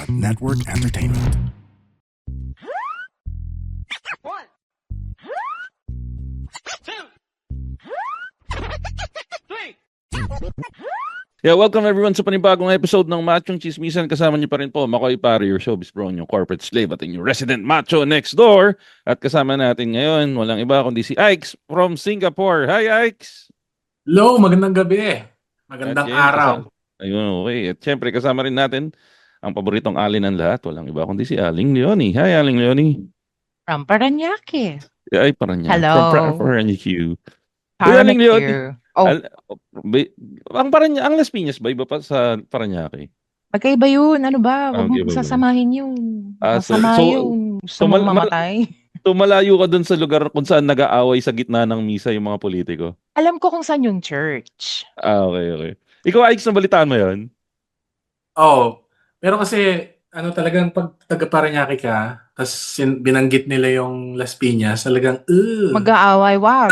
Network Entertainment. One, two, three. Yeah, welcome everyone sa panibagong episode ng Machong Chismisan. Kasama niyo pa rin po, Makoy Pare, your showbiz bro, yung corporate slave at yung resident macho next door. At kasama natin ngayon, walang iba kundi si Ikes from Singapore. Hi Ikes! Hello, magandang gabi. Magandang araw. Ayun, okay. At syempre kasama rin natin ang paboritong alin ng lahat. Walang iba kundi si Aling Leonie. Hi Aling Leonie. From Paranaque. Ay, Paranaque. Hello. From Paranaque. Uy, Aling Leonie. Oh, Ang Las Piñas ba? Iba pa sa Paranaque? magkaiba yun. Ano ba? Huwag Okay, mo sasamahin yun. So Masama yun. Gusto mo mamatay. Tumalayo ka dun sa lugar kung saan nag-aaway sa gitna ng misa yung mga politiko. Alam ko kung saan yung church. Okay. Ikaw, Alex, nabalitaan mo yun? Oo. Pero kasi, talagang pag taga-Parañaque ka, tapos binanggit nila yung Las Piñas, talagang, Mag-aaway. Wag.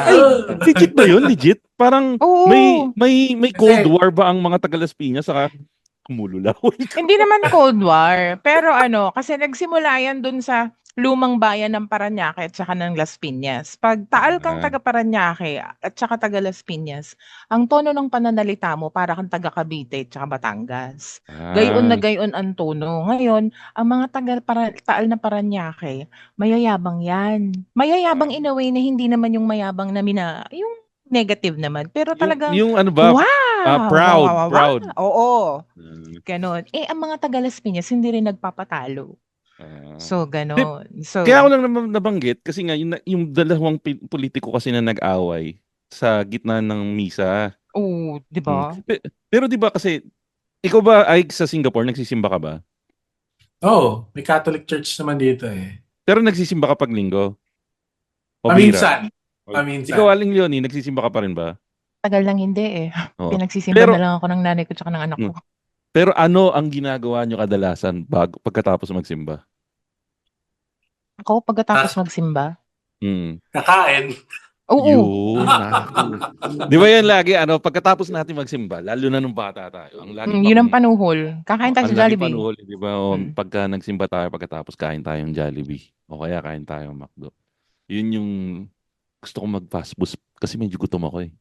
Ay, legit ba yun? Legit? Parang Oo. may Cold War ba ang mga taga Las Piñas saka kumululaw? Hindi naman Cold War. Pero kasi nagsimula yan dun sa lumang bayan ng Parañaque at saka ng Las Piñas. Pag taal kang taga Parañaque at saka taga Las Piñas, ang tono ng pananalita mo para kang taga Cavite at saka Batangas. Gayon na gayon ang tono. Ngayon, ang mga taal na Parañaque, mayayabang yan. Mayayabang in a way na hindi naman yung mayabang na yung negative naman. Pero talagang, yung ano ba? wow! Proud. Oo. Ganon. Ang mga taga Las Piñas, hindi rin nagpapatalo. So, ganon. So, Kaya ako lang naman nabanggit kasi nga yung dalawang politiko kasi na nag-away sa gitna ng misa. oo, di ba? Pero di ba kasi, ikaw ba ay sa Singapore, nagsisimba ka ba? Oo, may Catholic Church naman dito eh. Pero nagsisimba ka pag linggo? O bira? Paminsan. Ikaw, Aling Leonie, nagsisimba ka pa rin ba? Tagal lang hindi eh. Oo. Pinagsisimba na lang ako ng nanay ko tsaka ng anak ko. Pero ano ang ginagawa nyo kadalasan pagkatapos magsimba? Ako, pagkatapos magsimba, Kakain. oo. Yun, di ba yan lagi, pagkatapos natin magsimba, lalo na nung bata tayo, ang lagi Yun ang panuhol. Kakain tayo sa Jollibee. panuhol, di ba? Pagka nagsimba tayo, pagkatapos kain tayong Jollibee. O kaya kain tayong McDo. Yun yung gusto ko mag-fast food kasi medyo gutom ako eh.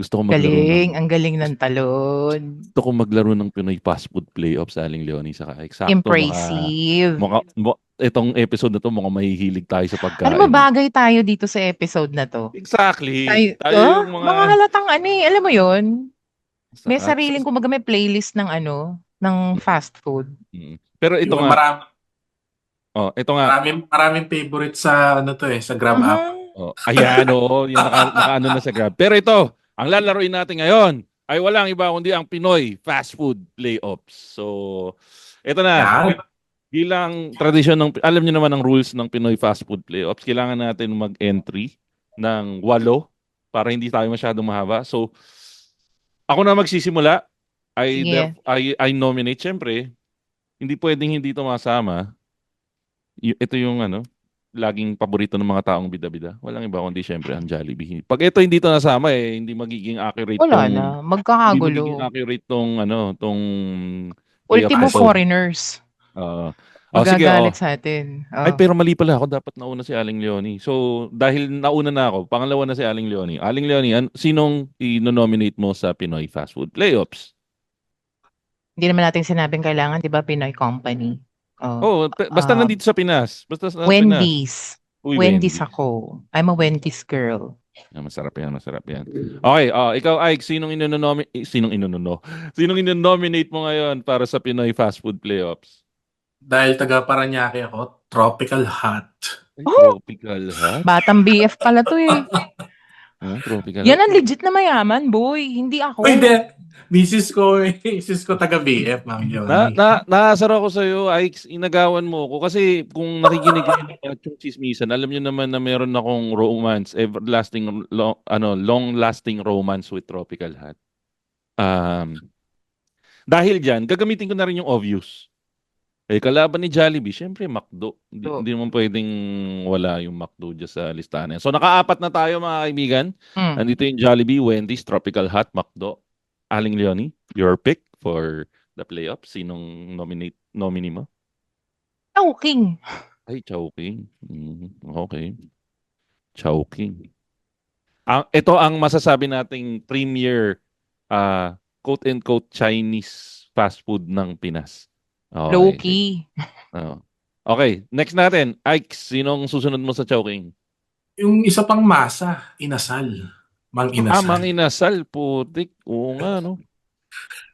Gusto ko maglaro Ang galing ng talon. Gusto ko maglaro ng Pinoy fast food playoffs sa Aling Leonie saka eksakto. Impressive. Itong episode na to, mukhang mahihilig tayo sa pagkain. Alam mo, bagay tayo dito sa episode na to. Exactly. Tayo yung mga halatang alam mo yun? May Saka- sariling, kumbaga may playlist ng ng fast food. Pero ito Yung nga. Ito nga. Maraming favorite sa sa Grab app. Ayan, yung naka-ano na sa Grab. Pero ito, ang lalaroin natin ngayon ay walang iba kundi ang Pinoy fast food playoffs. So, ito na. Yan. Bilang tradisyon alam niyo naman ang rules ng Pinoy fast food playoffs, kailangan natin mag-entry ng 8 para hindi tayo masyadong mahaba. So, ako na magsisimula. I nominate, syempre, hindi pwedeng hindi ito masama. Ito yung laging paborito ng mga taong bida-bida. Walang iba kundi syempre ang Jollibee. Pag ito hindi to nasama hindi magiging accurate Wala na. Magkakagulo. Hindi magiging accurate tong Ultimo foreigners. Sige, Magagalit sa atin. Ay, pero mali pala ako. Dapat nauna si Aling Leonie. So, dahil nauna na ako, pangalawa na si Aling Leonie. Aling Leonie, sinong i-nominate mo sa Pinoy fast food playoffs? Hindi naman natin sinabing kailangan, di ba, Pinoy company. Basta nandito sa Pinas. Basta sa Wendy's. Pinas. Uy, Wendy's ako. I'm a Wendy's girl. Masarap yan. Okay, ikaw, Ike, sinong ino-nominate mo ngayon para sa Pinoy fast food playoffs? Dahil taga Parañaque ako, Tropical Hot. Tropical Hot? Batang BF pala to eh. Tropical Yan ang legit na mayaman, boy. Hindi ako. Hindi. Misis ko taga BF, Ma'am Leonie. Naasar ako sa iyo, Ike, inagawan mo ako kasi kung nakikinig kayo ng Chismisan, alam niyo naman na meron akong romance, long-lasting romance with Tropical Hot. Dahil diyan, gagamitin ko na rin yung obvious. Kalaban ni Jollibee, syempre McDo. Hindi naman pwedeng wala yung McDo dyan sa listahan. So naka-4 na tayo mga kaibigan. Nandito yung Jollibee, Wendy's, Tropical Hot, McDo. Aling Leonie, your pick for the playoffs? Sinong nominee mo? Chowking. Ay, Chowking. Okay. Chowking. Ito ang masasabi nating premier quote-unquote Chinese fast food ng Pinas. Okay. Low-key. Oh. Okay, next natin. Ike, sinong susunod mo sa Chowking? Yung isa pang masa, inasal. Mang inasal. Mang inasal, putik. Oo nga, no?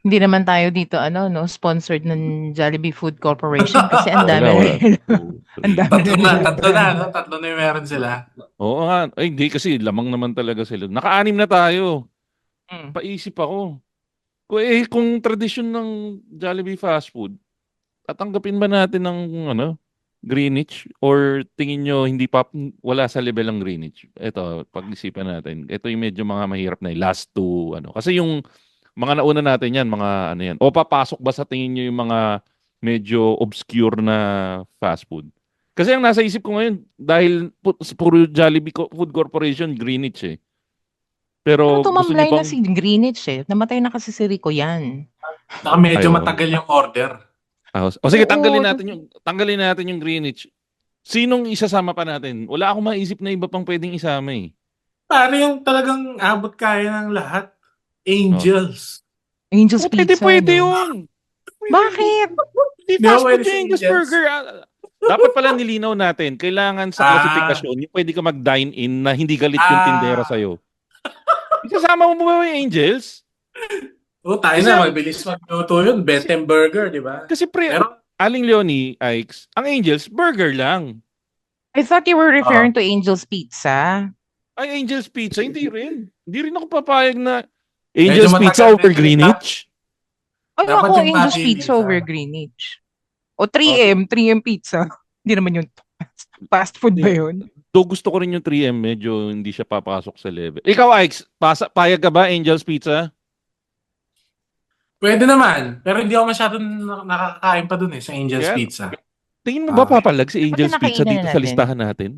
Hindi naman tayo dito sponsored ng Jollibee Food Corporation kasi ang dami Wala. ang dami Tatlo na, no? Tatlo na yung meron sila. Oo nga. Ay, hindi kasi lamang naman talaga sila. Naka-anim na tayo. Mm. Paisip ako. Kung tradisyon ng Jollibee fast food, tatanggapin ba natin ng Greenwich or tingin nyo hindi pa wala sa level ng Greenwich? Ito, pag-isipan natin. Ito yung medyo mga mahirap na last two Kasi yung mga nauna natin yan, mga yan. O papasok ba sa tingin nyo yung mga medyo obscure na fast food? Kasi ang nasa isip ko ngayon, dahil puro Jollibee Food Corporation, Greenwich eh. Pero gusto niyo tumamlay na bang... si Greenwich eh. Namatay na kasi si Rico yan. Saka medyo Ayun. matagal yung order. O sige, Oo, tanggalin natin yung Greenwich. Sinong isasama pa natin? Wala akong maisip na iba pang pwedeng isama eh. Paano yung talagang abot kaya ng lahat? Angels. Angel's Pizza. Pwede no? yun. Bakit? Hindi Di ba fast food pwede yung si Angel's Angels? Burger. Dapat pala nilinaw natin. Kailangan sa klasifikasyon, yung pwede ka mag-dine-in na hindi galit yung tindera sa'yo. Isasama mo ba yung Angels? Tayo na, mabilis magluto yun. Bentem Burger, di ba? Kasi Pero, Aling Leonie, Ikes, ang Angels, burger lang. I thought you were referring to Angel's Pizza. Ay, Angel's Pizza, hindi rin. Hindi rin ako papayag na Angel's Medyo Pizza matagal over din. Greenwich. Ay, Dapat ako yung Angel's mabilis, Pizza over Greenwich. O 3M Pizza. Hindi naman yun. Fast food ba yun? Do gusto ko rin yung 3M, medyo hindi siya papasok sa level. Ikaw, Ikes, payag ka ba Angel's Pizza? pwede naman. Pero hindi ako masyadong nakakain pa dun sa Angel's Kaya, Pizza. Tingin mo ba papalag si Angel's Dapat Pizza nakainan dito na sa natin. listahan natin?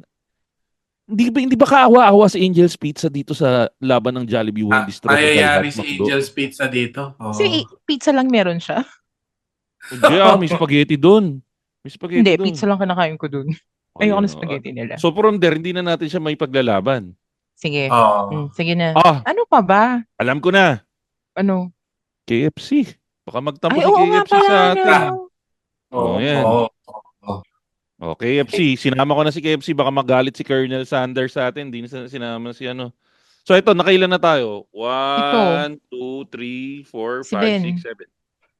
Hindi ba kaawa-awa si Angel's Pizza dito sa laban ng Jollibee, Wendy's, Tropical Mayayari Hut, si McDo? Angel's Pizza dito. Kasi pizza lang meron siya. Hindi may spaghetti doon. May spaghetti Hindi, doon. pizza lang kinakain ko dun. Ayoko ng spaghetti nila. So, Poronder, hindi na natin siya may paglalaban. Sige. Oo. Sige na. Ah, Ano pa ba? alam ko na. Ano? KFC. Baka magtampo Ay, si oo nga KFC pala. sa atin. Oo. yan. O, KFC. Sinama ko na si KFC. Baka magalit si Colonel Sanders sa atin. Hindi na sinama si ano. So, ito, nakailan na tayo? 1, 2, 3, 4, 5, 6, 7.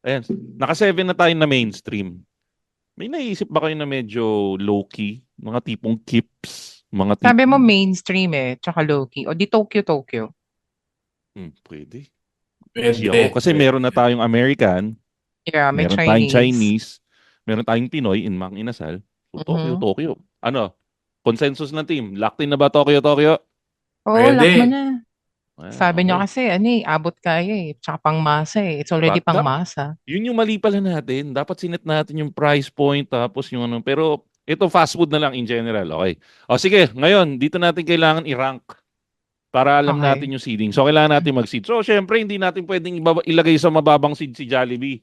Ayan. Naka-7 na tayo na mainstream. May naisip ba kayo na medyo low-key? Mga tipong Kips? Mga Sabi mo mainstream tsaka low-key. O di Tokyo. Pwede. Pwede. Ako, kasi meron na tayong American. Yeah, may meron tayong Chinese. Meron tayong Pinoy in Mang Inasal. So, Tokyo. Ano? Consensus ng team. Locked in na ba Tokyo? Oo, Pwede. lock mo na. Ayan, Sabi nyo okay. kasi, abot kaya Tsaka pang masa It's already pang masa. Yun yung mali pala natin. Dapat sinet natin yung price point tapos yung ano. Pero ito fast food na lang in general. Okay. O sige, ngayon, dito natin kailangan i-rank para alam natin yung seeding. So, kailangan natin mag-seed. So, syempre, hindi natin pwedeng ilagay sa mababang seed si Jollibee.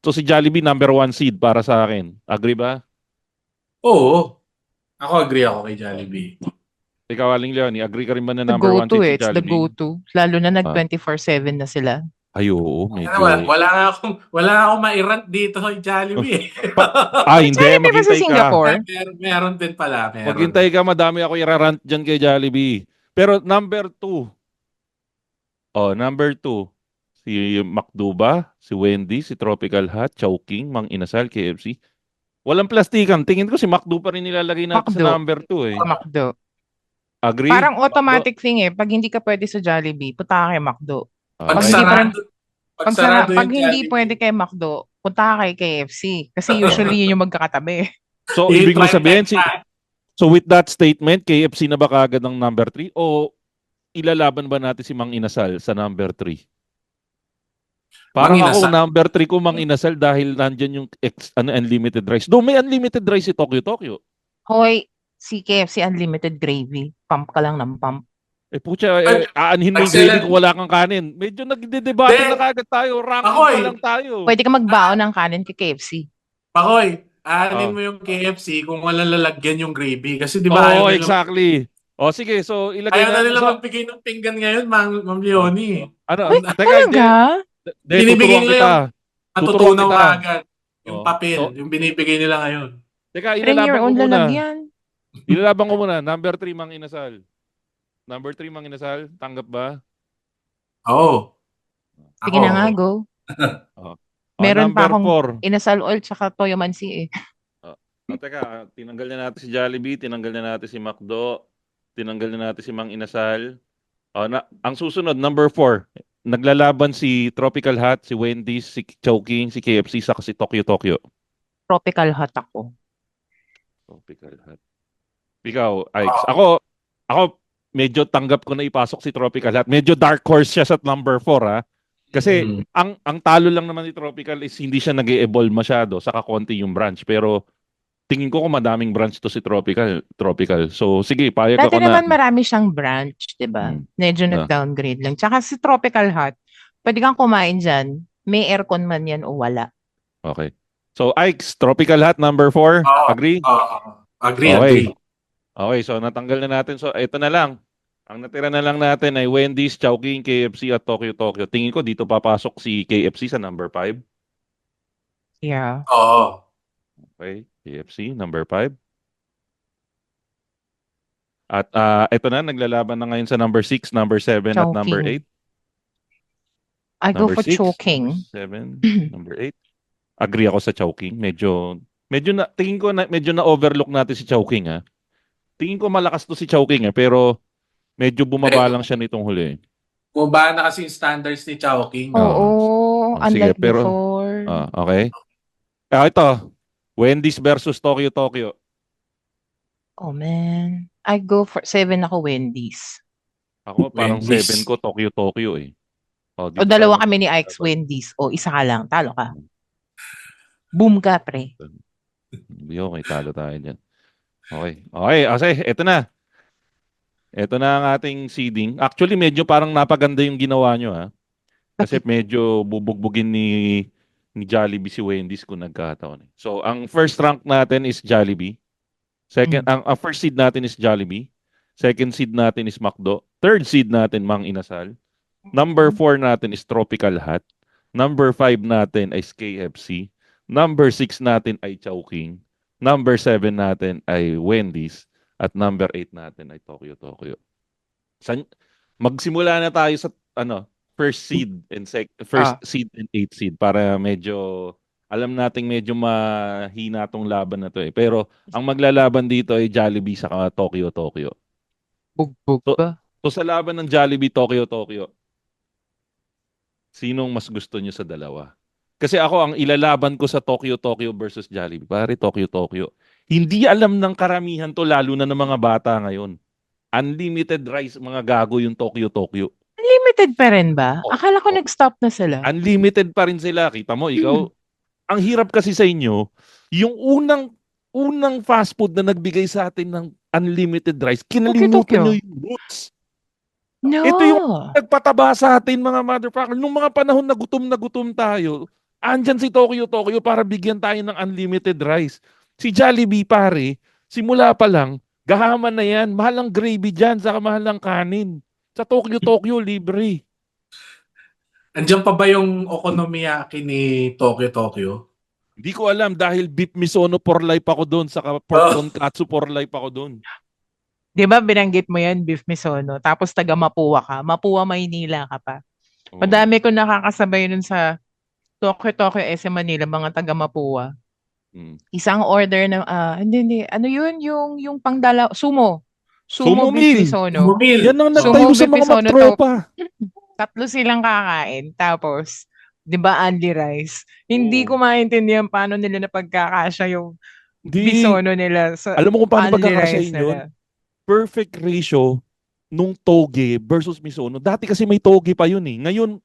So, si Jollibee, number 1 seed para sa akin. Agree ba? Oo. Ako agree ako kay Jollibee. Ikaw, Aling Leonie, agree ka rin ba na The number 1 go-to seed si It's the Jollibee? go-to. Lalo na nag-24/7 na sila. Ay, oo. Medyo... Wala nga akong ma-rant dito sa Jollibee. Hindi. Jollibee ba sa Singapore? Meron din pala. Maghintay ka, madami ako irarant dyan kay Jollibee. Pero number 2. Number 2. Si McDo ba? Si Wendy's, si Tropical Hut, Chowking, Mang Inasal, KFC. Walang plastikan. Tingin ko si McDo pa rin nilalagay natin sa number 2 McDo. Agree? Parang automatic thing Pag hindi ka pwede sa Jollibee, punta ka kay McDo. Pag hindi pwede kay McDo, punta ka kay KFC. Kasi usually yun yung magkakatabi. So, ibig mo sabihin, so with that statement, KFC na ba kaagad ng number 3? O ilalaban ba natin si Mang Inasal sa number 3? Parang ako, number 3 ko Mang Inasal dahil nandyan yung unlimited rice. Doon may unlimited rice si Tokyo. Hoy, si KFC unlimited gravy. Pump ka lang ng pump. Putya, Ay, aanhin mo yung excellent. gravy kung wala kang kanin. Medyo nagdedebate Hindi. na kagad tayo. Ranking Ako pa eh. lang tayo. Pwede ka magbaon ng kanin kay KFC. Pakoy, aanin Oh. mo yung KFC kung walang lalagyan yung gravy. Kasi di ba Oo, exactly. O sige, so ilagay ayaw na na. nila So, magbigay ng pinggan ngayon, Ma'am oh, Leonie. ano? Ay, Teka, hindi. talaga? Binibigay Tuturuan nila yung kita. Tuturuan matutunaw kita. agad. Yung Oh. papel, So, yung binibigay nila ngayon. teka, Bring your ilalaban ko own muna. lalagyan. Ilalaban ko muna. Number 3, Mang Inasal. Number 3, Mang Inasal. Tanggap ba? Oo. Sige na nga, go. Oh. Meron pa Number akong 4. inasal oil tsaka toyo mansi eh. Teka, tinanggal na natin si Jollibee, tinanggal na natin si McDo, tinanggal na natin si Mang Inasal. Ang susunod, number 4. Naglalaban si Tropical Hut, si Wendy's, si Chowking, si KFC, saka si Tokyo Tokyo. Tropical hot ako. Tropical Hut. Ikaw, Ike's. Ako, medyo tanggap ko na ipasok si Tropical Hut. Medyo dark horse siya sa number 4, ha. Kasi ang talo lang naman ni Tropical is hindi siya nag-evolve masyado, saka konti yung branch. Pero tingin ko kung madaming branch to si Tropical. So sige, payag Dati ako na. naman marami siyang branch, di ba? Medyo nag-downgrade lang. Tsaka si Tropical Hot, pwede kang kumain dyan. May aircon man yan o wala. Okay. So Ike's, Tropical Hut number 4. Agree? Agree, Okay. agree. Okay, so natanggal na natin. So ito na lang. Ang natira na lang natin ay Wendy's, Chowking, KFC at Tokyo Tokyo. Tingin ko dito papasok si KFC sa number 5. Yeah. Oo. Okay, KFC number 5. At ito na, naglalaban na ngayon sa number 6, number 7 at number Chowking. 8. I go Number for 6, choking. 7, number 8. Agree ako sa Chowking. Medyo na tingin ko na medyo na overlook natin si Chowking, ha. Tingin ko malakas to si Chowking, pero medyo bumaba lang siya nitong huli. Bumaba na kasi yung standards ni Chowking. Oo, sige, unlike before. okay. Ito, Wendy's versus Tokyo Tokyo. Oh man. I go for 7 ako Wendy's. Ako parang Wendy's. 7 ko Tokyo Tokyo eh. O dito dalawa tayo kami ni Ike's Wendy's. O isa ka lang. Talo ka. Boom ka, pre. Hindi okay, talo tayo dyan. Okay. Okay, kasi ito na. Ito na ang ating seeding. Actually, medyo parang napaganda yung ginawa nyo, ha. Kasi medyo bubugbugin ni Jollibee si Wendy's kung nagkataon. So, ang first rank natin is Jollibee. Second, ang first seed natin is Jollibee. Second seed natin is McDo. Third seed natin, Mang Inasal. Number 4 natin is Tropical Hut. Number 5 natin is KFC. Number 6 natin ay Chowking. Number 7 natin ay Wendy's. At number 8 natin ay Tokyo Tokyo. Magsimula na tayo sa first seed and first seed and 8th seed para medyo alam nating medyo mahina tong laban na to eh. Pero ang maglalaban dito ay Jollibee sa Tokyo Tokyo. Bugbog ba? So sa laban ng Jollibee Tokyo Tokyo, sinong mas gusto nyo sa dalawa? Kasi ako, ang ilalaban ko sa Tokyo Tokyo versus Jollibee, pare, Tokyo Tokyo. Hindi alam ng karamihan to, lalo na ng mga bata ngayon. Unlimited rice, mga gago yung Tokyo Tokyo. Unlimited pa rin ba? Akala ko nag-stop na sila. Unlimited pa rin sila. Kita mo, ikaw, ang hirap kasi sa inyo, yung unang fast food na nagbigay sa atin ng unlimited rice, kinalimutan nyo yung roots. No. Ito yung nagpataba sa atin, mga motherfucker. Nung mga panahon na gutom tayo, andyan si Tokyo Tokyo para bigyan tayo ng unlimited rice. Si Jollibee, pare, simula pa lang, gahaman na yan. Mahal ang gravy dyan, saka mahal ang kanin. Sa Tokyo Tokyo, libre. Andiyan pa ba yung okonomiyaki ni Tokyo Tokyo? Hindi ko alam dahil beef misono for life ako doon, saka pork tonkatsu for life ako doon. Di ba binanggit mo yan, beef misono, tapos taga Mapua ka. Mapua, Maynila ka pa. Madami ko nakakasabay nun sa Tokyo Tokyo SM Manila, mga taga Mapua. Isang order na, hindi. Ano yun? Yung pangdala, sumo. Sumo beef meal. misono. Yan ang nagtayo sa mga magtropa. 3 silang kakain. Tapos, di ba, only rice. Hindi ko maintindihan paano nila napagkakasya yung misono nila. Alam mo kung paano only pagkakasyahin yun? Perfect ratio nung toge versus misono. Dati kasi may toge pa yun eh. Ngayon,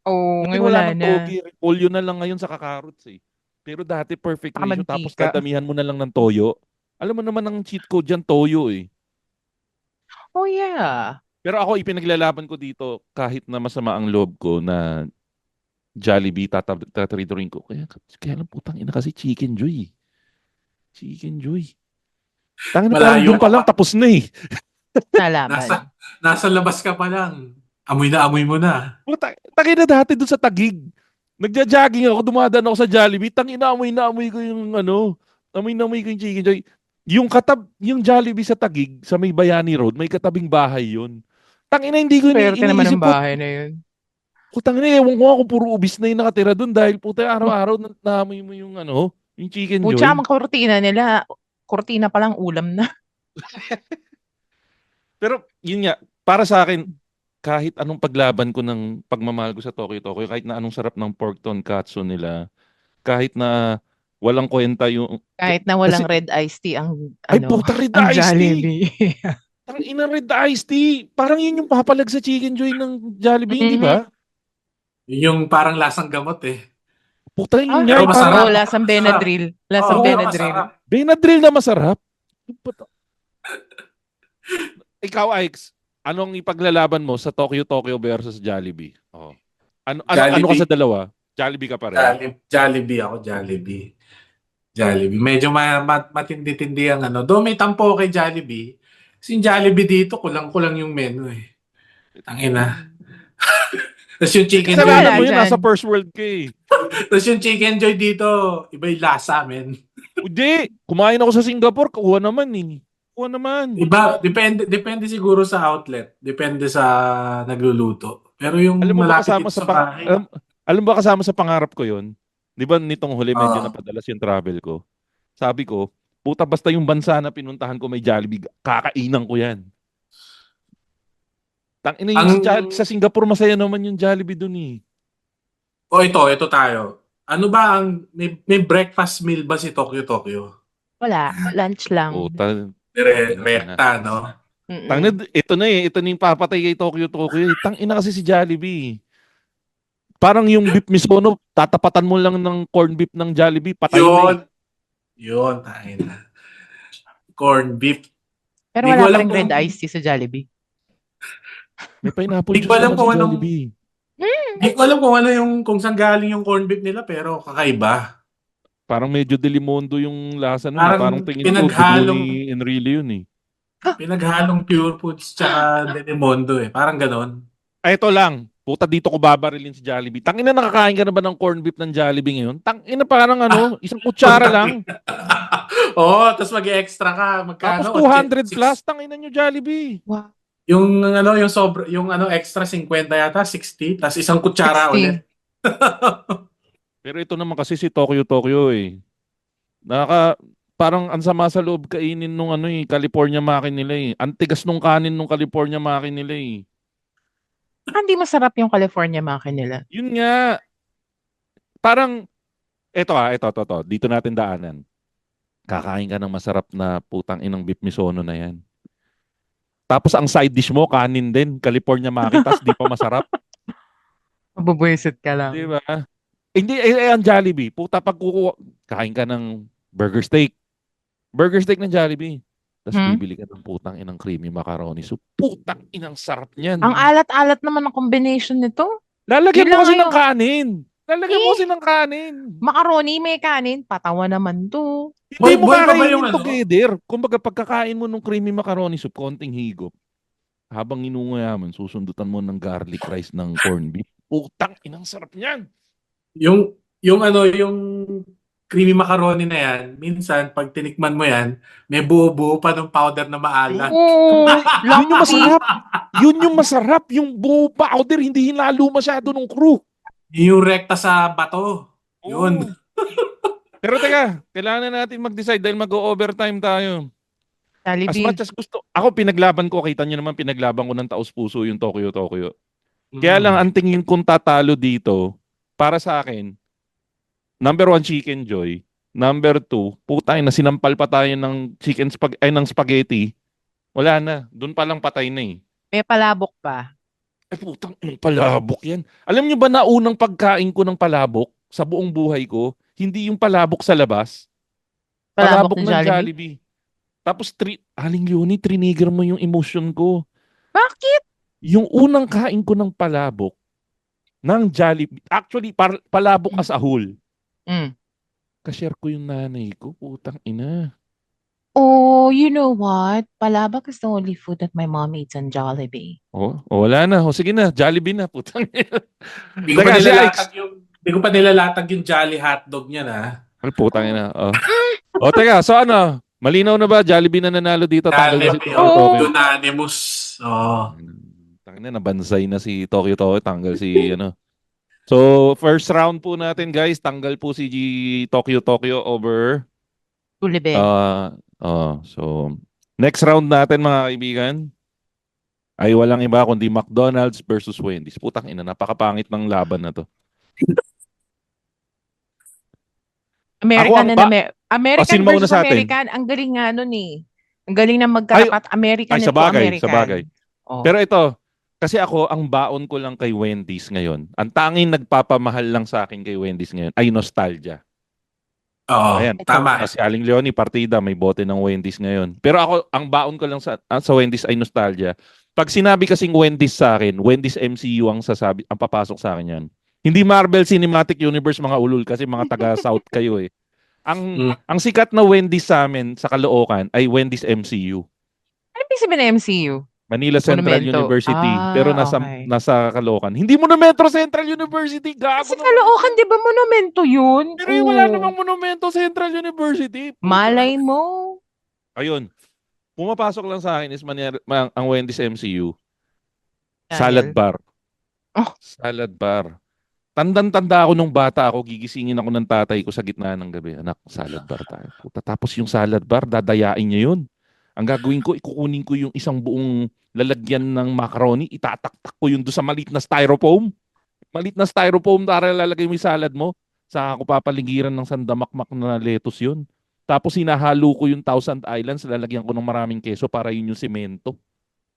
ngayon wala wala ng na. toge. Repolyo na lang ngayon sa kakarots eh. Pero dati perfect ratio. Mantika. Tapos dadamihan mo na lang ng toyo. Alam mo naman ang cheat code dyan, toyo eh. Oh yeah. Pero ako, ipinaglalaban ko dito kahit na masama ang loob ko na Jollibee, tatriturin ko. Kaya lang putang ina kasi Chicken Joy. Chicken Joy. Tangina parang Malayo doon ka pa pa. lang tapos na eh. Nalaban. Nasa labas ka pa lang. Amoy na amoy mo na. Tangina dati doon sa Taguig. Nagja-jogging ako, dumadaan ako sa Jollibee. Tangina amoy na amoy ko yung amoy na amoy ko yung Chicken Joy. Yung Jollibee sa Taguig, sa may Bayani Road, may katabing bahay yun. Tangina hindi ko Swerte naman iniisip ng po. bahay na yun. Putang ina, ewan ko nga kung puro ubis na yung nakatira doon dahil puta araw-araw naamoy mo yung Chicken Pucha, Joy. ang kortina nila. Kortina pa lang ulam na. Pero yun nga, para sa akin, kahit anong paglaban ko ng pagmamahal ko sa Tokyo, kahit na anong sarap ng pork tonkatsu nila, kahit na walang kwenta yung... Kahit na Kasi, walang red iced tea ang ay puta, red ang iced tea! Jollibee. Ang ina red iced tea! Parang yun yung papalag sa Chicken Joy ng Jollibee, di ba? Yun yung parang lasang gamot eh. Puta yun Ah, nga, Pero eh, masarap. parang lasang Benadryl. Lasang Oo, pero Benadryl. masarap. Benadryl na masarap. Ikaw, Ike's, anong ipaglalaban mo sa Tokyo versus Jollibee? Oh. Ano ka Jollibee. sa dalawa? Jollibee ka pa rin? Jollibee ako, Jollibee. Jollibee. Medyo matindi-tindi ang ano. Doon may tampo kay Jollibee. Kasi yung Jollibee dito, kulang-kulang yung menu eh. Tangina. Tapos yung Chicken Joy. Kasalanan mo Wala yun, dyan. nasa first world ka eh. Tapos yung Chicken Joy dito, iba yung lasa, men. Hindi, kumain ako sa Singapore, kuha naman eh. Kuha naman. Iba, depende siguro sa outlet. Depende sa nagluluto. Pero yung Alam mo ba malapit kasama dito sa sa bahay, alam mo ba kasama sa pangarap ko yun? Di ba nitong huli medyo ah, napadalas yung travel ko? Sabi ko, puta basta yung bansa na pinuntahan ko may Jollibee, kakainan ko yan. Tangina yung ang, Sa Singapore masaya naman yung Jollibee dun eh. ito tayo. Ano ba may breakfast meal ba si Tokyo? Wala. Lunch lang. Puta, Rekta, no? tangina, Mm-mm. ito na yung papatay kay Tokyo. Tangina kasi si Jollibee. Parang yung beef misono, tatapatan mo lang ng corn beef ng Jollibee, patay na eh. Yun, tayo na. Corn beef. Pero Di ko wala pa alam rin red kung, iced tea sa Jollibee. May pineapple di ko juice alam naman sa kung anong, Jollibee. di ko alam kung ano kung saan galing yung corn beef nila, pero kakaiba. Parang medyo delimondo yung lasa nun eh. Parang Parang tingin ko dugo pinaghalong, ni Enrile yun eh. pinaghalong Pure Foods tsaka Delimondo eh. Parang ganon. Ay, ito lang. Puta dito ko babarilin si Jollibee. Tangina nakakain ka na ba ng corn beef ng Jollibee ngayon? Tangina parang isang kutsara lang. Oo, tapos mag-extra ka. Tapos Magkano? 200 plus. Tangina nyo Jollibee. Wow. Yung extra 50 yata, 60, tapos isang kutsara 60. ulit. Pero ito naman kasi si Tokyo eh. Parang ang sama sa loob kainin nung California Maki nila eh. Ang tigas nung kanin nung California Maki nila eh. Baka hindi masarap yung California maki nila. Yun nga. Parang, ito. Dito natin daanan. Kakain ka ng masarap na putang inang beef misono na yan. Tapos ang side dish mo, kanin din. California Maki, tas di pa masarap. Mabubwisit ka lang. Di ba? Hindi, ang Jollibee. Puta, kain ka ng burger steak. Burger steak ng Jollibee. Tapos bibili ka ng putang inang creamy macaroni. So, putang inang sarap niyan. Ang alat-alat naman ang combination nito. Lalagyan Yun mo lang kasi ngayon. ng kanin. Lalagyan mo kasi ng kanin. Macaroni may kanin, patawa naman to. Hindi mo Boy pa ba kakainin yung together. Kumbaga, pagkakain mo ng creamy macaroni soup, konting higop. Habang inungayaman, susundutan mo ng garlic rice ng corned beef. Putang inang sarap niyan. Yung creamy macaroni na yan, minsan, pag tinikman mo yan, may buo-buo pa ng powder na maalat. Oo, Yun yung masarap. Yun yung masarap. Yung buo powder, hindi hinalo masyado ng crew. Yung rekta sa bato. Yun. Pero teka, kailangan na natin mag-decide dahil mag-overtime tayo. As much as gusto, ako pinaglaban ko, kita nyo naman pinaglaban ko ng taos-puso yung Tokyo. Kaya lang, ang tingin kong tatalo dito, para sa akin, number 1, Chicken Joy. Number 2, putay na sinampal pa tayo ng ng spaghetti. Wala na. Doon pa lang patay na eh. May palabok pa. Ay putang, anong palabok yan? Alam nyo ba na unang pagkain ko ng palabok sa buong buhay ko, hindi yung palabok sa labas. Palabok Palabok ng ng Jollibee. Jollibee. Tapos, Aling Leonie, triniger mo yung emotion ko. Bakit? Yung unang kain ko ng palabok ng Jollibee, actually palabok as a whole. Mm. Kashare ko yung nanay ko, putang ina. Oh, you know what? Palabok is the only food that my mom eats on Jollibee. Wala na. Sige na, Jollibee na, putang ina. Hindi ko pa Teka, si Alex. nilalatag yung Jolly Hotdog niya na. Ay, putang ina. Teka, so ano? Malinaw na ba? Jollibee na nanalo dito. Tanggal na si Jollibee, Tokyo Tokyo. unanimous. Oh. Tangina, nabansay na si Tokyo Tokyo. Tanggal si ano. So, first round po natin, guys. Tanggal po si Tokyo Tokyo over. Jollibee. So, next round natin, mga kaibigan, ay walang iba kundi McDonald's versus Wendy's. Putang ina, napakapangit ng laban na to. American Ako ang American sino mauna versus sa atin? American. Ang galing nga nun eh. Ang galing na magkarapat. American Ay, at sabagay, American. sabagay. Oh. Pero ito, kasi ako, ang baon ko lang kay Wendy's ngayon, ang tanging nagpapamahal lang sa akin kay Wendy's ngayon ay nostalgia. Oo, Ayan, tama. Si Aling Leonie, partida, may bote ng Wendy's ngayon. Pero ako, ang baon ko lang sa Wendy's ay nostalgia. Pag sinabi kasing Wendy's sa akin, Wendy's MCU ang papasok sa akin yan. Hindi Marvel Cinematic Universe mga ulul kasi mga taga-South kayo eh. Ang sikat na Wendy's sa amin sa Caloocan ay Wendy's MCU. Ano ibig sabihin ng MCU? Manila Central Monumento. University. Pero Okay. nasa Caloocan. Hindi mo na Metro Central University. Gago Kasi na. Caloocan, di ba monumento yun? Pero wala namang monumento Central University. Malay mo. Ayun. Pumapasok lang sa akin is ang Wendy's MCU. Dahil? Salad bar. Oh. Salad bar. Tandang-tanda ako nung bata ako, gigisingin ako ng tatay ko sa gitna ng gabi. Anak, salad bar tayo. Puta, tapos yung salad bar, dadayain niya yun. Ang gagawin ko, ikukunin ko yung isang buong lalagyan ng macaroni, itataktak ko yun doon sa maliit na styrofoam. Maliit na styrofoam, para lalagay mo yung salad mo. Saka ako papaligiran ng sandamakmak na lettuce yun. Tapos hinahalo ko yung Thousand Islands, lalagyan ko ng maraming keso para yun yung semento.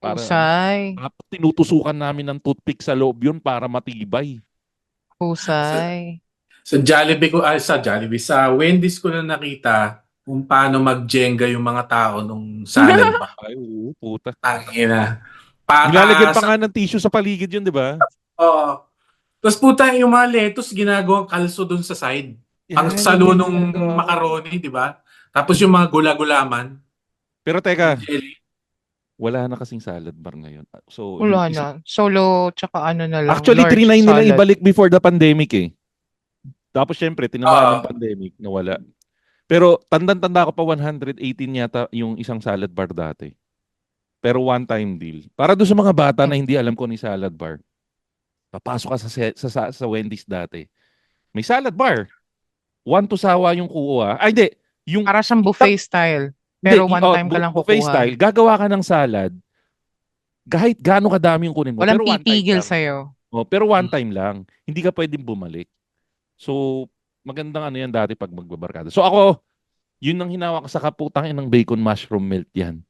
Husay. Tapos tinutusukan namin ng toothpick sa loob yun para matibay. Husay. Sa Wendy's ko na nakita kung paano mag-Jenga yung mga tao nung salad bar. Ay, oo, puta. Tangina. Nilalagyan pa nga ng tissue sa paligid yun, di ba? Oo. Tapos puta, yung mga lettuce ginagawang kalso dun sa side. Pang salo nung macaroni, di ba? Tapos yung mga gula-gulaman. Pero teka, Jelly. wala na kasing salad bar ngayon. So, Wala na. Solo, tsaka ano na lang. Actually, large 3-9 nila salad. ibalik before the pandemic eh. Tapos syempre, tinamaan ng pandemic, nawala. Pero tanda ko pa 118 yata yung isang salad bar dati. Pero one-time deal. Para doon sa mga bata na hindi alam ko ni salad bar, papasok ka sa Wendy's dati. May salad bar. One to sawa yung kuha. Ay, hindi. Yung, Para siyang buffet style. Pero one time ka lang buffet kukuha. style, gagawa ka ng salad, kahit gaano kadami yung kunin mo. Walang pero one time pipigil lang. sa'yo. Pero one time lang. Hindi ka pwedeng bumalik. So, magandang ano yan dati pag magbabarkada. So ako, yun ang hinawa ko sa kaputang ng bacon mushroom melt yan.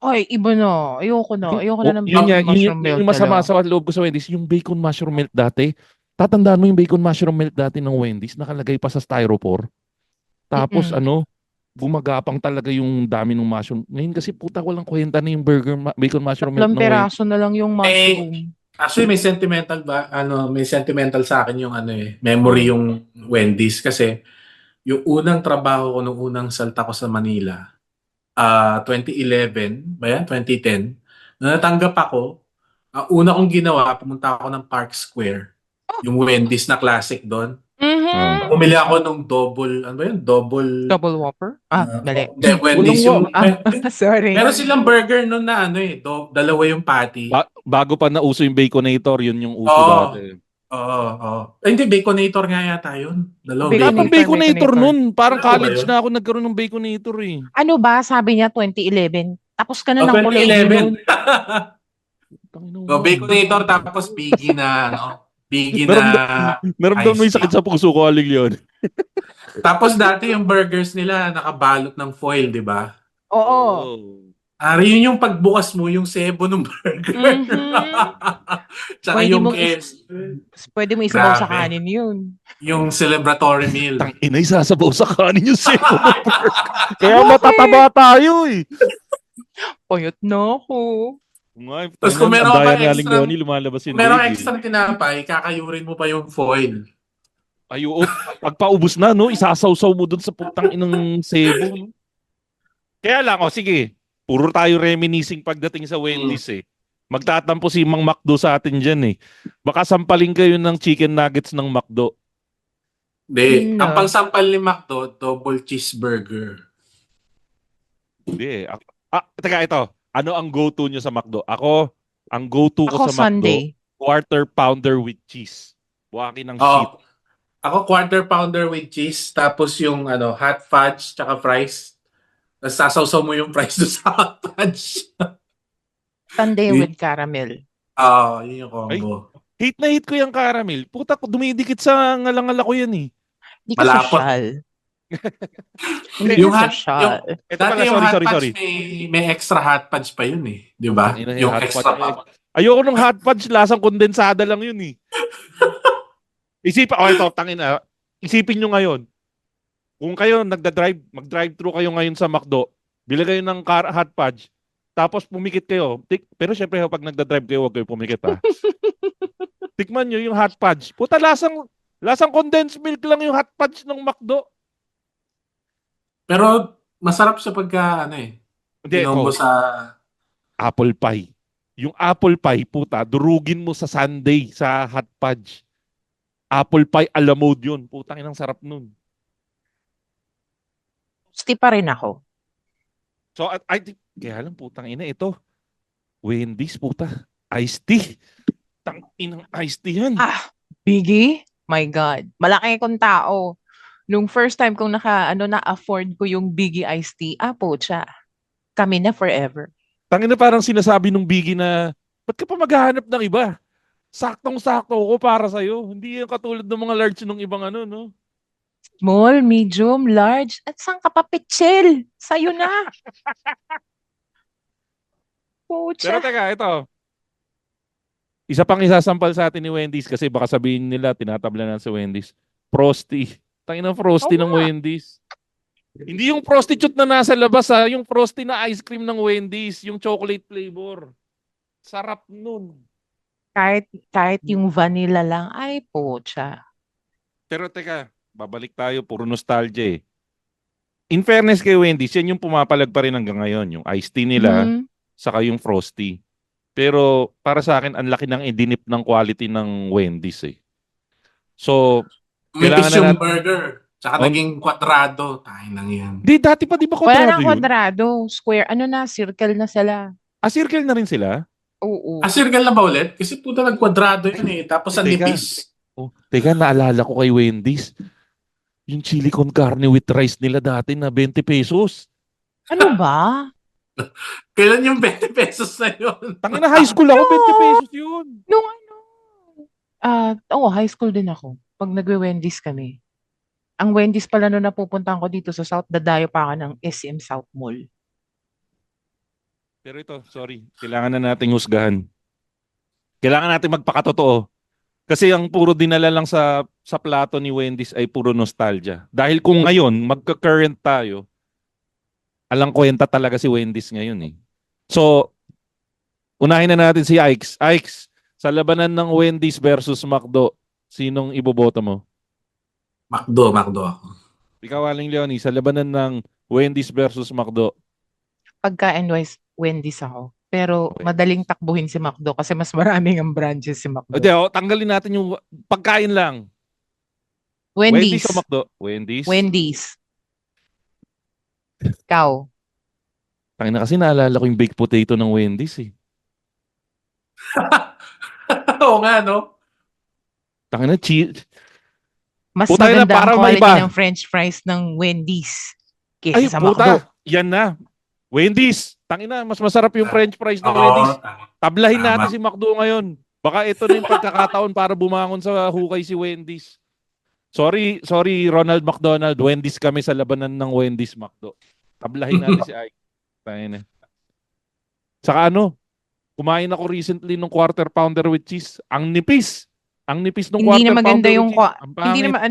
Ay, iba na. Ayoko na. Ayoko na ng Yun bacon mushroom milk. yung masama sa loob ko sa Wendy's, yung bacon mushroom melt dati, tatandaan mo yung bacon mushroom melt dati ng Wendy's, nakalagay pa sa styrofoam. Tapos gumagapang talaga yung dami ng mushroom. Ngayon kasi puta walang kwenta na yung bacon mushroom melt ng Wendy's. Peraso na lang yung mushroom. Actually, may sentimental sa akin yung memory yung Wendy's kasi yung unang trabaho ko nung unang salta ko sa Manila, 2011, ba yan? 2010. Nung natanggap ako, ang una kong ginawa, pumunta ako ng Park Square. Yung Wendy's na classic doon. Bumili ako nung double Double Whopper? Mali. Wendy's yung Sorry. meron silang burger noon na dalawa yung patty. Bago pa nauso yung Baconator, yun yung uso dati. Oo. Hindi, Baconator nga yata yun. Anong Baconator nun? Parang college na ako nagkaroon ng Baconator eh. Ano ba? Sabi niya 2011. Tapos ka na ng kulay 2011. nun. Baconator tapos Biggie na Naramdaman mo yung sakit sa puso ko, Aling Leon. Tapos dati yung burgers nila nakabalot ng foil, di ba? Oo. Yun yung pagbukas mo, yung sebo ng burger. Tsaka Pwede yung pwede mo isabaw sa kanin yun. yung celebratory meal. Inay sasabaw sa kanin yung sebo ng burger. Kaya matataba tayo eh. Puyot na ako. Tapos kung meron ang ka daya pa ni Aling extra, Leonie, lumalabas kung yung meron ka leg eh. extra tinapay, kakayurin mo pa yung foil. Ay, oo. Pagpaubos na, no? Isasawsaw mo dun sa putang inang sebo, no? Kaya lang, sige. Puro tayo reminiscing pagdating sa Mm. Wendy's eh. Magtatampo si Mang McDo sa atin dyan eh. Baka sampaling kayo ng chicken nuggets ng McDo. Hindi. Ang No. pangsampal ni McDo, double cheeseburger. Hindi eh. Teka ito. Ano ang go-to nyo sa McDo? Ako, ang go-to ko Ako sa McDo, Sunday. quarter pounder with cheese. Buwaki ng shit. Oo. Ako quarter pounder with cheese, tapos yung hot fudge tsaka fries. Tapos sasawsaw mo yung fries doon sa hot fudge. Sunday Yun, with caramel. yun yung Ay, combo. hate na hate ko yung caramel. Puta, dumidikit sa ngalangala ko yan eh. Hindi ka Malapot. sosyal. Hindi Yung ka hot, sosyal. Ito dati pala, yung hot sorry. fudge may extra hot fudge pa yun eh. Di ba? Tangina Yung hot extra fudge. Ayoko ng hot fudge, lasang kondensada lang yun eh. Tangina. Isipin nyo ngayon, kung kayo mag-drive-thru kayo ngayon sa McDo, bili kayo ng hot fudge, tapos pumikit kayo. Pero syempre, pag nagda-drive kayo, huwag kayo pumikit ha. Tikman nyo yung hot fudge. Puta, lasang condensed milk lang yung hot fudge ng McDo. Pero masarap siya pagka Hindi, inombo ito, sa... apple pie. Yung apple pie, puta, durugin mo sa sundae, sa hot fudge. Apple pie a la mode yun. Putang inang sarap nun. Gusti pa rin ako. So, I think, kaya lang, putang ina, ito. Wendy's, puta. Iced tea. Tang inang iced tea yan. Biggie? My God. Malaki akong tao. Nung first time kong na-afford ko yung Biggie iced tea, siya. Kami na forever. Tangina parang sinasabi nung Biggie na, ba't ka pa maghahanap ng iba? Saktong-sakto ko para sa'yo. Hindi yung katulad ng mga large nung ibang no? Small, medium, large, at saan ka pa pitchel? Sa'yo na. Pero Pucha. teka, ito. Isa pang isasampal sa atin ni Wendy's kasi baka sabihin nila, tinatabla na sa Wendy's. Frosty. Tangina Frosty ng Wendy's. Hindi yung prostitute na nasa labas yung Frosty na ice cream ng Wendy's, yung chocolate flavor. Sarap nun. Kahit yung vanilla lang, pucha. Pero teka, babalik tayo, puro nostalgia eh. In fairness kay Wendy's, yan yung pumapalag pa rin hanggang ngayon. Yung iced tea nila, saka yung Frosty. Pero para sa akin, ang laki ng idinip ng quality ng Wendy's eh. So, Umipis kailangan yung burger. Tsaka naging kwadrado. Tayo lang yan. dati pa di ba Wala kwadrado nang yun? kwadrado. Square. Circle na sila. Circle na rin sila? Oo. Circle na ba ulit? Kasi puta nagkwadrado yun eh. Tapos ang Teka. nipis. Teka, naalala ko kay Wendy's. Yung chili con carne with rice nila dati na 20 pesos. Ano ba? Kailan yung 20 pesos na yun? Tangina, high school ako, 20 pesos yun. Nung high school din ako. Pag nagwe-Wendy's kami. Ang Wendy's pala nung napupuntahan ko dito sa South, dadayo pa ako ng SM South Mall. Pero ito, sorry, kailangan na nating husgahan. Kailangan natin magpakatotoo. Kasi ang puro dinala lang sa plato ni Wendy's ay puro nostalgia. Dahil kung ngayon, magka-current tayo, alang kwenta talaga si Wendy's ngayon eh. So, unahin na natin si Ikes. Ikes, sa labanan ng Wendy's versus McDo, sinong iboboto mo? McDo ako. Ikaw, Aling Leonie, sa labanan ng Wendy's versus McDo. Pagka-Wendy's ako. Pero madaling takbuhin si McDo kasi mas maraming ang branches si McDo. Tanggalin natin yung pagkain lang. Wendy's. Wendy's o McDo? Wendy's. Wendy's. Ikaw. Tangina kasi naalala ko yung baked potato ng Wendy's eh. Oo nga, no? Tangina, cheese. Mas Puta na, maganda para ang quality maiba. ng french fries ng Wendy's kaysa Ay, sa puta. McDo. Yan na. Wendy's. Tangina, mas masarap yung french fries ng Wendy's. Tablahin natin si McDo ngayon. Baka ito na yung pagkakataon para bumangon sa hukay si Wendy's. Sorry Ronald McDonald. Wendy's kami sa labanan ng Wendy's McDo. Tablahin natin si Ike. Tangina. Saka kumain ako recently ng quarter pounder with cheese. Ang nipis. Ang nipis ng Hindi quarter na maganda pounder yung with cheese. Ang hindi pangit. naman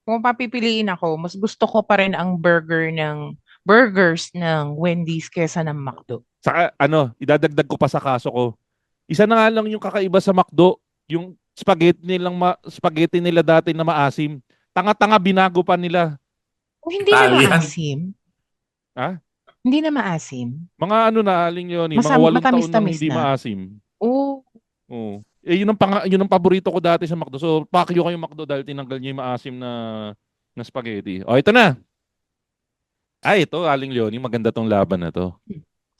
kung papipiliin ako, mas gusto ko pa rin ang burger ng burgers ng Wendy's kesa ng McDo. Saka idadagdag ko pa sa kaso ko. Isa na nga lang yung kakaiba sa McDo, yung spaghetti nila dati na maasim. Tanga-tanga binago pa nila. O hindi na Italian. maasim. Ha? Hindi na maasim. Mga aling yun, mga 8 taon nang Matamis-tamis hindi na. maasim. Oo. Oo. Yun ang paborito ko dati sa McDo. So, pakyo kayo McDo dahil tinanggal niyo yung maasim na spaghetti. O, ito na. Ay, ito, Aling Leonie, maganda tong laban na to.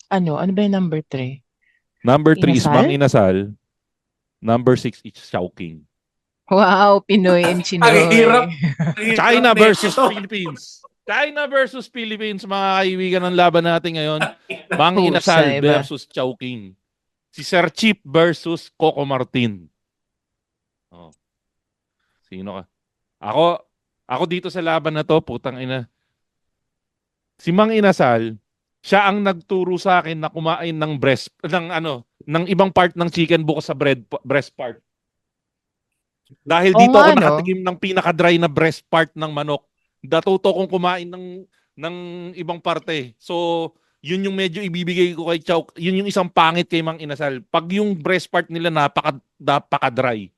Ano ba yung number 3? Number 3 is Inasal? Mang Inasal. Number 6 is Chowking. Wow, Pinoy and Ang Chinoy. hirap. China versus Ito. Philippines. China versus Philippines, mga kaibigan ng laban natin ngayon. Mang Inasal Husay ba? versus Chowking. Si Sir Chip versus Coco Martin. Oh. Sino ka? Ako dito sa laban na to, putang ina. Si Mang Inasal, siya ang nagturo sa akin na kumain ng ng ibang part ng chicken bukod sa breast part. Dahil Oo dito nga, ako no? nakatikim ng pinaka-dry na breast part ng manok. Natuto kong kumain ng ibang parte. So, yun yung medyo ibibigay ko kay Chow. Yun yung isang pangit kay Mang Inasal. Pag yung breast part nila napaka-dry.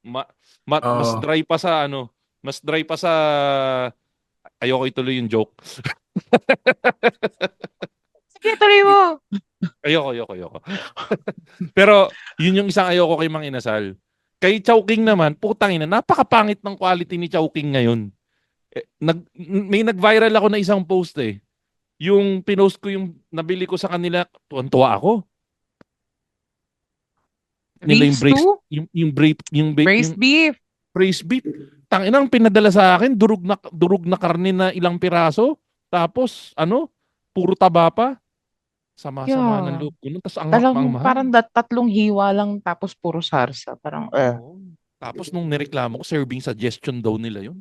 Mas Oo. dry pa sa mas dry pa sa ayoko ituloy yung joke. Sige, tuloy mo. Ayoko. Pero yun yung isang ayoko kay Mang Inasal. Kay Chowking naman, putang ina, napakapangit ng quality ni Chowking ngayon. May nag-viral ako na isang post eh. Yung pinost ko yung nabili ko sa kanila, tuwan-tuwa ako. Nila yung Beef stew? yung Braised beef. braised beef. Tanginang pinadala sa akin, durug na karne na ilang piraso. Tapos, puro taba pa. Sama-sama ng Yeah. loob ko nun. Tapos ang mahal. Parang tatlong hiwa lang tapos puro sarsa. Parang, Oo. Tapos nung nireklamo ko, serving suggestion daw nila yun.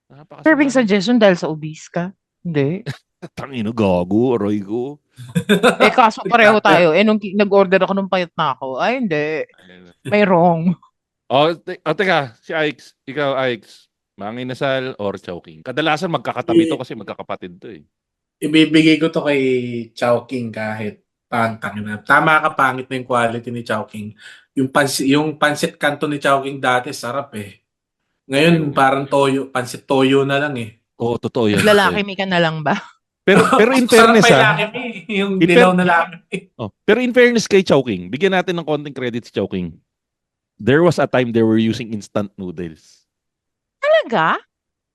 Napakasama serving ng- suggestion dahil sa obese ka? Hindi. Tangino, gago, aroy ko. Kaso pareho tayo. Nung nag-order ako nung payat na ako, ay hindi. May wrong. Teka, si Ike's. Ikaw, Ike's. Mang Inasal or Chowking? Kadalasan magkakatabi to kasi magkakapatid to eh. Ibibigay ko to kay Chowking kahit pangtang na. Tama ka, pangit na yung quality ni Chowking. Yung pansit kanto ni Chowking dati, sarap eh. Ngayon, parang pansit toyo na lang eh. Oo, totoo yan. Lalaki may ka na lang ba? Pero in Sarap fairness pa yung laki mo eh. Yung dilaw na laki. pero in fairness kay Chowking, bigyan natin ng konting credit si Chowking. There was a time they were using instant noodles. Talaga?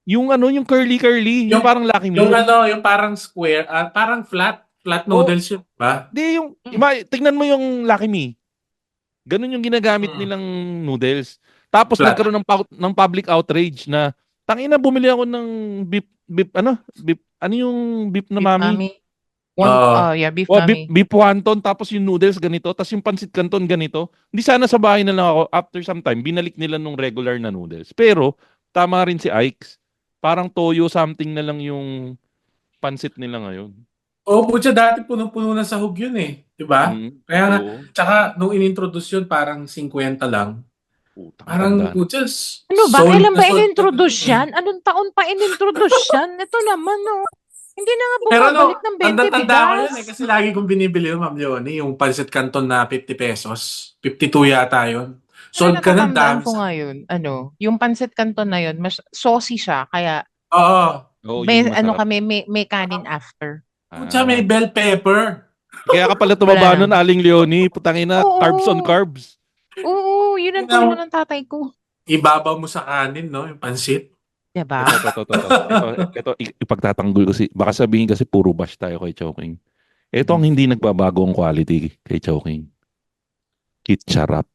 Yung curly, yung parang Lucky Yung Meal. yung parang square, parang flat noodles yun, ba? Di, tignan mo yung Lucky Me. Ganun yung ginagamit nilang noodles. Tapos Flat. nagkaroon ng public outrage na tangina, bumili ako ng beef yung beef na Beef mami? mami. Beef mami. Beef wonton, tapos yung noodles ganito, tapos yung pancit canton ganito. Hindi sana sa bahay na lang ako. After some time, binalik nila nung regular na noodles. Pero, tama rin si Ike's. Parang toyo something na lang yung pancit nila ngayon. Putya, dati punong-puno na sahog yun eh. Diba? Kaya nga, Oo. tsaka nung inintroduce yun, parang 50 lang. Putang Parang, tanda. putya, Ano ba? sold Kailan na ba sold. in-introduce yan? Anong taon pa in-introduce yan? Ito naman, no? Hindi na nga Pero bumabalik ng 20 tanda ko bigas. yun eh. Kasi lagi kong binibili yun, Ma'am Leonie, yung pancit canton na 50 pesos. 52 yata yun. Sold ka ng Natatandaan dami. ko ngayon, yung pancit canton na yun, mas saucy siya, kaya Oo. Oo, may, yun masarap. may kanin after. Putya, may bell pepper. Kaya ka pala tumaba Wala nun, Aling Leonie. Putangina, Oo. carbs on carbs. Oo, yun ang tulo ng tatay ko. Ibabaw mo sa kanin, no? Yung pancit. Diba? Ito, ipagtatanggol ko baka sabihin kasi puro bash tayo kay Chowking. Ito ang hindi nagbabago ang quality kay Chowking. Chicharap.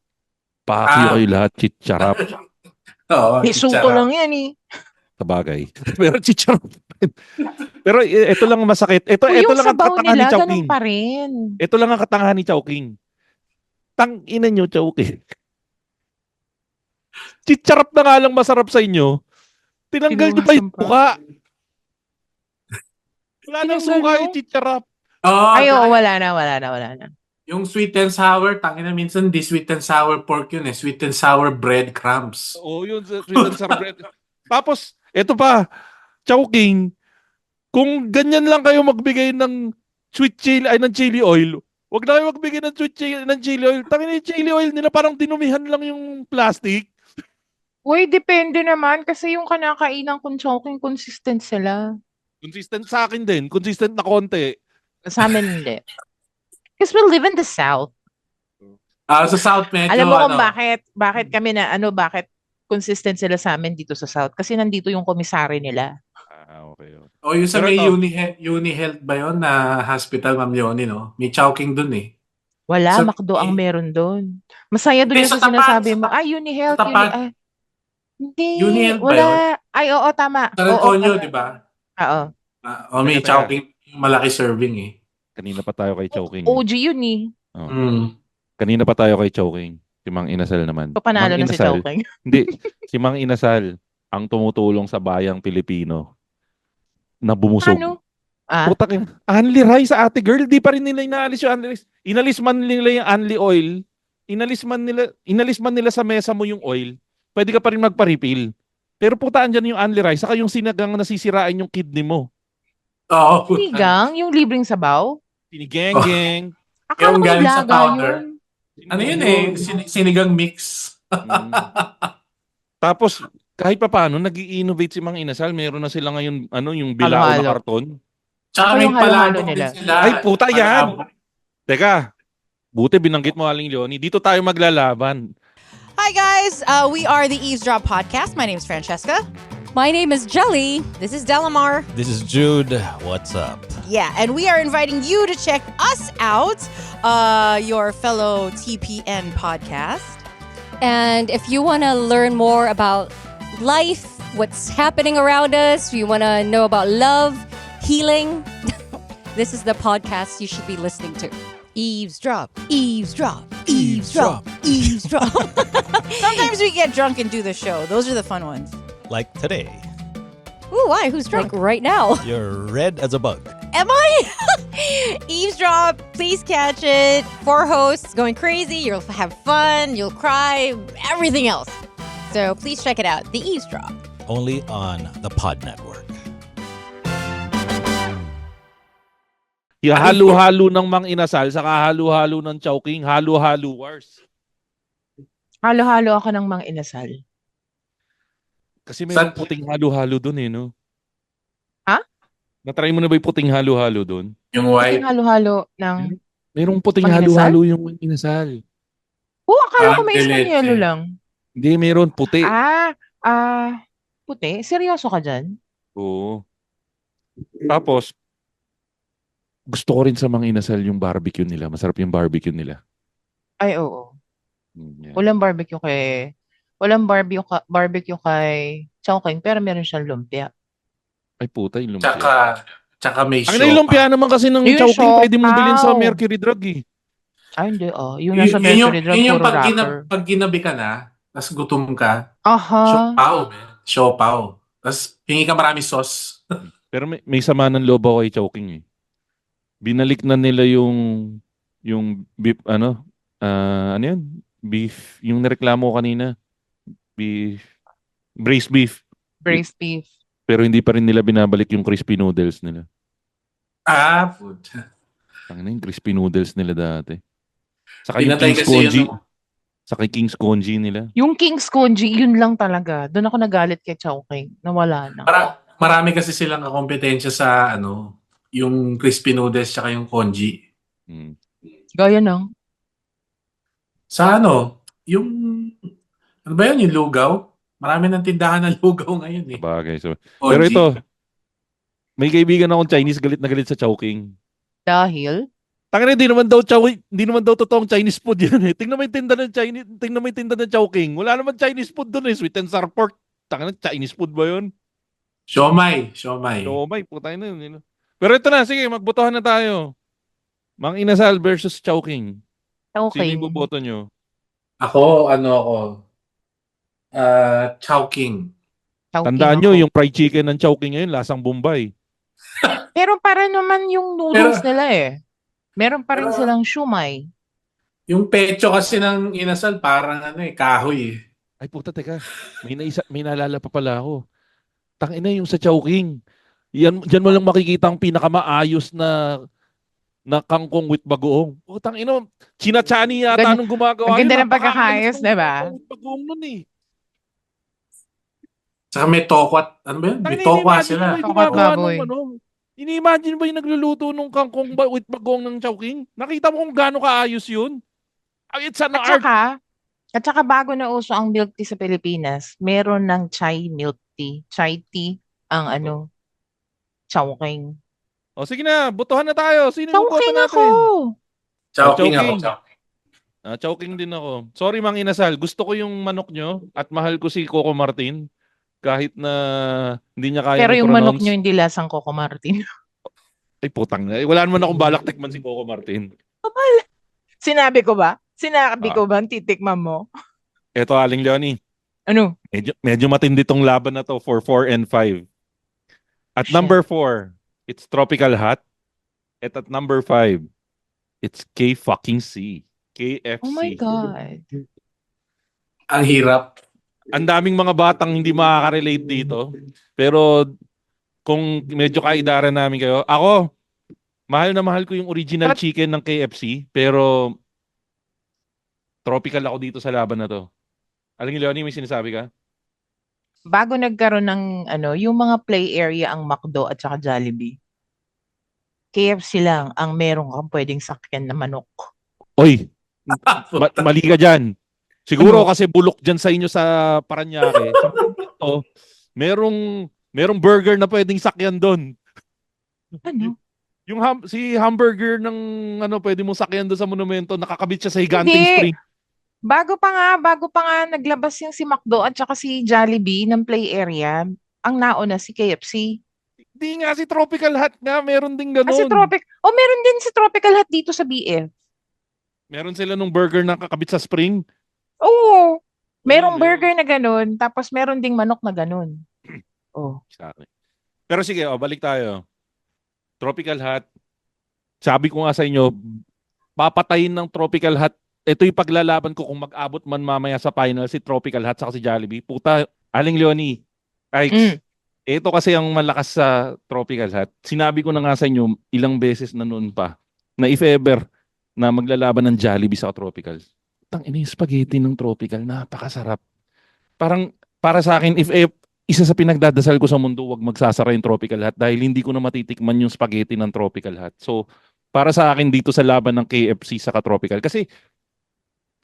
Pakyo kayo lahat, chicharap. Oo, Suto lang yan eh. Sabagay. Pero chicharap. Pero ito lang masakit. Ito Yung lang ang sabaw katangahan ni nila, Chowking. ganun pa rin. Ito lang ang katangahan ni Chowking. Tang-ina nyo, Chowking. Chicharap na nga lang masarap sa inyo. Tinanggal nyo pa yung Pinuwasan pa. suka. Wala nang Tinanggal suka nyo? yung chicharap. Oo, Wala na. yung sweet and sour, tangina minsan di sweet and sour pork yun eh. Sweet and sour breadcrumbs. Oo, yun. Sweet and sour bread. Tapos, ito pa. Chowking. Kung ganyan lang kayo magbigay ng sweet chili, ay ng chili oil, wag na kayo magbigay ng ng chili oil. Tangin yung chili oil nila, parang dinumihan lang yung plastic. Uy, depende naman kasi yung kinakainan kong Chowking consistent sila. Consistent sa akin din. Consistent na konti. Sa amin hindi. Because we live in the South. Sa South medyo Alam mo kung bakit kami bakit consistent sila sa amin dito sa South? Kasi nandito yung komisari nila. Okay. O yung sa Pero may ito, Uni-Health ba yun na hospital, Ma'am Leonie, no? May Chowking dun eh. Wala, Sa, McDo ang meron doon. Masaya doon Hindi, yung sa sa tapat, sinasabi mo. sa Uni sa Health, tapat. hindi, Uni-Health ba yun? wala. Ay, oo, tama. Sa Oo, Ranconyo, tama. di ba? Oo. May Teka. Chowking, malaki serving eh. Kanina pa tayo kay Chowking. OG yun eh. Oh. Mm. Kanina pa tayo kay Chowking. Si Mang Inasal naman. So, panalo Mang na si Inasal, Chowking. hindi. Si Mang Inasal ang tumutulong sa bayang Pilipino na bumusog. Ano? Putak yun. Anli rice sa ate girl, di pa rin nila inaalis yung Anli rice. Inalis man nila yung Anli oil, inalis man nila sa mesa mo yung oil, pwede ka pa rin magpa-refill. Pero putaan dyan yung Anli rice, saka yung sinagang nasisirain yung kidney mo. Oo. Sinigang? Yung libreng sabaw? Sinigeng-geng. Akala Yung ko galing sa nilaga powder. yun. Ano yun eh? Sinigang mix. Mm. Tapos, kahit pa paano, nag-i-innovate si Mang Inasal. Meron na sila ngayon, yung bilao na Halo-halo. karton. Tsaka Ako may yung halo-halo palabok nila. din sila. Ay, puta yan! Palabok. Teka, buti binanggit mo, Aling Leonie. Dito tayo maglalaban. Hi, guys. We are the Eavesdrop Podcast. My name is Francesca. My name is Jelly. This is Delamar. This is Jude. What's up? Yeah, and we are inviting you to check us out, your fellow TPN podcast. And if you want to learn more about life, what's happening around us, you want to know about love, healing, this is the podcast you should be listening to. Eavesdrop, eavesdrop, eavesdrop, eavesdrop. Sometimes we get drunk and do the show. Those are the fun ones. Like today, Ooh, why? Who's Like drunk? right now. you're red as a bug. Am I? Eavesdrop, please catch it. 4 hosts going crazy. You'll have fun, you'll cry, everything else. So please check it out. The Eavesdrop. Only on the Pod Network. Halo-halo ng Mang Inasal, saka halo-halo ng Chowking, halo-halo wars. Halo-halo ako ng Mang Inasal. Kasi mayroong Sa- puting halo-halo doon no? Ha? Natry mo na ba yung puting halo-halo doon? Yung white. Yung halo-halo ng... Mayroong puting Mang Inasal? halo-halo yung Mang Inasal. Akala ko Parang may isang delete yelo eh. lang. Hindi, mayroon puti. Puti? Seryoso ka dyan? Oo. Tapos, gusto ko rin sa Mang Inasal yung barbecue nila. Masarap yung barbecue nila. Ay, oo. Yan. Walang barbecue kay Chowking, pero meron siyang lumpia. Ay puta, yung lumpia. Tsaka may Ang yung lumpia naman kasi ng Yung Chowking, pwede mong siopaw. bilhin sa Mercury Drug eh. Ay, hindi. Yung nasa Mercury Drug, Yun yung puro wrapper. pag ginabi ka na, tapos gutom ka, Aha. siopaw, man. Siopaw. Tapos hingi ka marami sauce. Pero may sama ng loob ako kay Chowking eh. Binalik na nila yung beef, ano yun? Beef, yung nareklamo ko kanina. Beef, braised beef. Braised beef. Pero hindi pa rin nila binabalik yung crispy noodles nila. Puta. Yung crispy noodles nila dati. Saka yung Pinatay King's kasi Congee. yun. Saka yung King's Congee nila. Yung King's Congee, yun lang talaga. Doon ako nagalit kay Chowking. Nawala na. Marami kasi silang kakompetensya sa yung crispy noodles tsaka yung congee. Mm. Gaya ng... Sa yung ba yun, yung lugaw? Marami ng tindahan ng lugaw ngayon eh. Bagay. So, Congee. pero ito, may kaibigan akong Chinese galit na galit sa Chowking. Dahil... Tangina, hindi naman daw totoong Chinese food yan eh. Tingnan mo yung tinda ng Chowking. Wala naman Chinese food doon eh. Sweet and sour pork. Tangina, Chinese food ba yun? Siomay. Siomay, putay na yun. Pero ito na, sige, magbotohan na tayo. Mang Inasal versus Chowking. Sino Chowking. yung boboto nyo? Ako. Chowking. Tandaan nyo, yung fried chicken ng Chowking ngayon, lasang Bombay. Pero para naman yung noodles Pero- nila eh. Meron pa rin Pero- silang shumay. Yung pecho kasi ng inasal parang kahoy eh. Ay puta, teka. May naalala pa pala ako. Tangina yung sa Chowking. Diyan mo lang makikita ang pinakamaayos na kangkong with bagoong. Putang ina, chinachani yata Gan- nung gumagawa Ang ganda yun. ng pagkakaayos, Napakaayos ng di ba? kangkong with bagoong nun eh. Saka may tokwat. Ano ba yun? May Tangina, tokwa ini-imagine mo ba sila. yung Tokwa't gumagawa baboy. nung ano? Ini-imagine mo ba yung nagluluto nung kangkong with bagoong ng Chowking? Nakita mo kung gaano kaayos yun? It's an art. At saka bago na uso ang milk tea sa Pilipinas, meron ng chai milk tea. Chai tea ang Chowking. O sige na, botohan na tayo. Sino yung boto Chowking ako! natin? Chowking ako. Chowking. Chowking din ako. Sorry Mang Inasal, gusto ko yung manok nyo at mahal ko si Coco Martin kahit na hindi niya kaya Pero yung manok i-pronounce. nyo hindi lasang Coco Martin. Ay putang na. Wala naman akong balak tikman si Coco Martin. Sinabi ko ba? Sinabi Ah. ko ba ang titikman mo? Eto Aling Leonie, Ano? medyo matindi tong laban na to for 4 and 5. At Shit. number 4, it's Tropical Hot. At number 5, it's KFC. KFC. Oh my God. Ang hirap. Ang daming mga batang hindi makaka-relate dito. Pero kung medyo kaidaran namin kayo, ako, mahal na mahal ko yung original chicken ng KFC, pero tropical ako dito sa laban na to. Aling Leonie, may sinasabi ka? Bago nagkaroon ng yung mga play area ang McDo at saka Jollibee. KFC lang ang merong kang pwedeng sakyan na manok. Oy, mali ka dyan. Siguro kasi bulok dyan sa inyo sa Paranaque. Sa Monumento, merong burger na pwedeng sakyan doon. Ano? Yung si hamburger ng pwede mong sakyan doon sa Monumento, nakakabit siya sa higanting Hindi. spring. Bago pa nga naglabas yung si McDo at saka si Jollibee ng play area, ang nauna si KFC. Hindi nga, si Tropical Hut nga, meron din ganun. Meron din si Tropical Hut dito sa BF. Meron sila nung burger na kakabit sa spring. Oo. Merong Ayun, burger na ganun, tapos meron ding manok na ganun. Oh. Sabi. Pero sige, balik tayo. Tropical Hut. Sabi ko nga sa inyo, papatayin ng Tropical Hut. Ito yung paglalaban ko kung mag-abot man mamaya sa final si Tropical Hut saka si Jollibee. Puta, Aling Leonie. Ay, ito kasi ang malakas sa Tropical Hut. Sinabi ko na nga sa inyo ilang beses na noon pa na if ever na maglalaban ng Jollibee sa Tropical. Ina yung spaghetti ng Tropical, napakasarap. Parang para sa akin, if isa sa pinagdadasal ko sa mundo, wag magsasara yung Tropical Hut dahil hindi ko na matitikman yung spaghetti ng Tropical Hut. So, para sa akin dito sa laban ng KFC sa Tropical. Kasi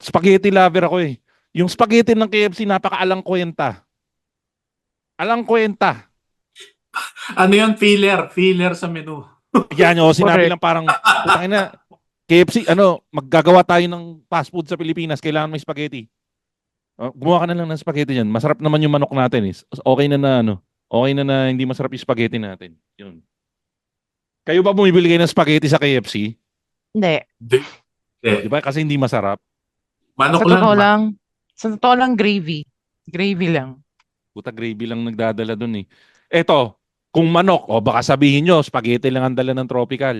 spaghetti lover ako eh. Yung spaghetti ng KFC napaka-alang kwenta. Alang kwenta. Ano yun? Filler sa menu. Yan sinabi Correct. lang parang putangina, KFC, maggagawa tayo ng fast food sa Pilipinas, kailangan may spaghetti. Gumawa ka na lang ng spaghetti diyan. Masarap naman yung manok natin eh. Okay na hindi masarap yung spaghetti natin. Yun. Kayo ba bumibili kayo ng spaghetti sa KFC? Hindi. Di ba? Kasi hindi masarap. Manok Sa totoo lang, gravy. Gravy lang. Puta gravy lang nagdadala dun eh. Eto, kung manok, baka sabihin nyo, spaghetti lang ang dala ng Tropical.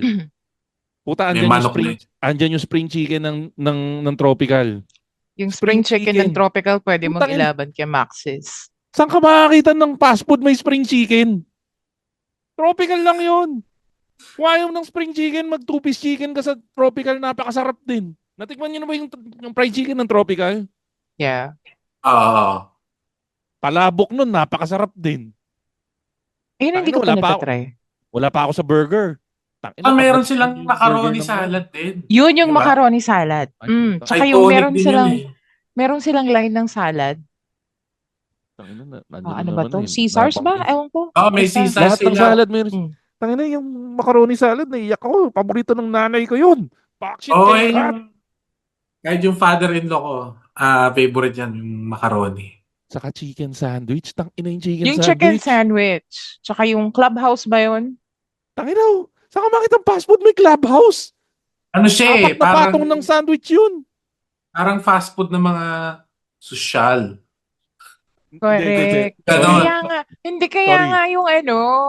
Puta, May manok andyan yung spring chicken ng Tropical. Yung spring chicken ng Tropical, pwede mong Putang ina. ilaban kay Maxis. Saan ka makakita ng fast food may spring chicken? Tropical lang yun. Kung ayaw ng spring chicken, mag two-piece chicken ka sa Tropical, napakasarap din. Natikman niyo na ba yung fried chicken ng Tropical? Yeah. Palabok nun, napakasarap din. Ayun, hindi ko pa natatry. Wala pa ako sa burger. Meron silang macaroni salad din. Yun yung Diba? macaroni salad. Ay, Tsaka yung Iconic meron din silang, yun eh. meron silang line ng salad. Ano ba to? Caesars ba? Ewan ko. May Basta- Caesars Lahat ng sila. salad meron. Mm. Tangina yung macaroni salad, naiyak ako. Paborito ng nanay ko yun. Bakit Kahit yung father-in-law ko, favorite yan, yung macaroni. Saka chicken sandwich. Tangina yung chicken Yung sandwich. chicken sandwich. Tsaka yung clubhouse ba yun? Tangina, saka makita fast food may clubhouse. Ano siya Apat na patong ng sandwich yun. parang fast food ng mga sosyal. Correct. Ganon. Kaya nga, hindi Sorry. nga yung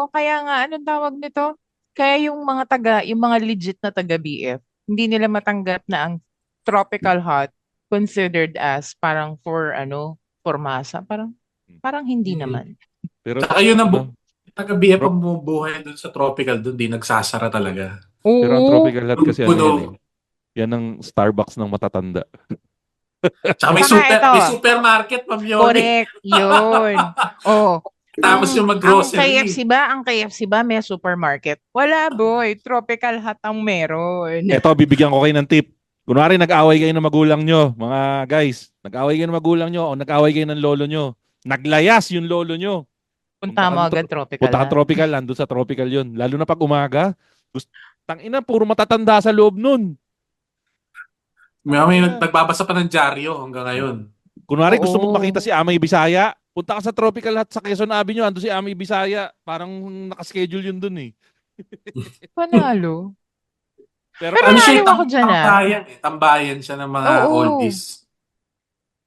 kaya nga, anong tawag nito? Kaya yung mga legit na taga BF, hindi nila matanggap na ang Tropical Hot considered as parang for masa. Parang hindi naman. Pero Saka yun ang Taga-BF ang bumubuhay doon sa tropical doon, di nagsasara talaga. Pero ang Oo. tropical hut kasi ano yan Puno. eh. Yan ang Starbucks ng matatanda. Tsaka may, Saka ito. may supermarket, Ma'am Yoni. Correct. Yun. Oh. Tapos yung Ang mag-grocery. KFC ba may supermarket? Wala, boy. Tropical hut ang meron. Eto, bibigyan ko kayo ng tip. Kunwari, nag-away kayo ng magulang nyo, mga guys. Nag-away kayo ng magulang nyo o nag-away kayo ng lolo nyo. Naglayas yung lolo nyo. Punta mo agad tropical Punta ka hut. tropical, nandun sa tropical yun. Lalo na pag umaga. Tangina, puro matatanda sa loob nun. May nagbabasa pa ng dyaryo hanggang ngayon. Kunwari, gusto Oo. mong makita si Amay Bisaya, punta ka sa tropical hut sa Quezon Avenue, ando si Amay Bisaya. Parang nakaschedule yun dun eh. Panalo. Pero, Pero para, naliw ako dyan, tambayan, tambayan siya ng mga Oo. oldies.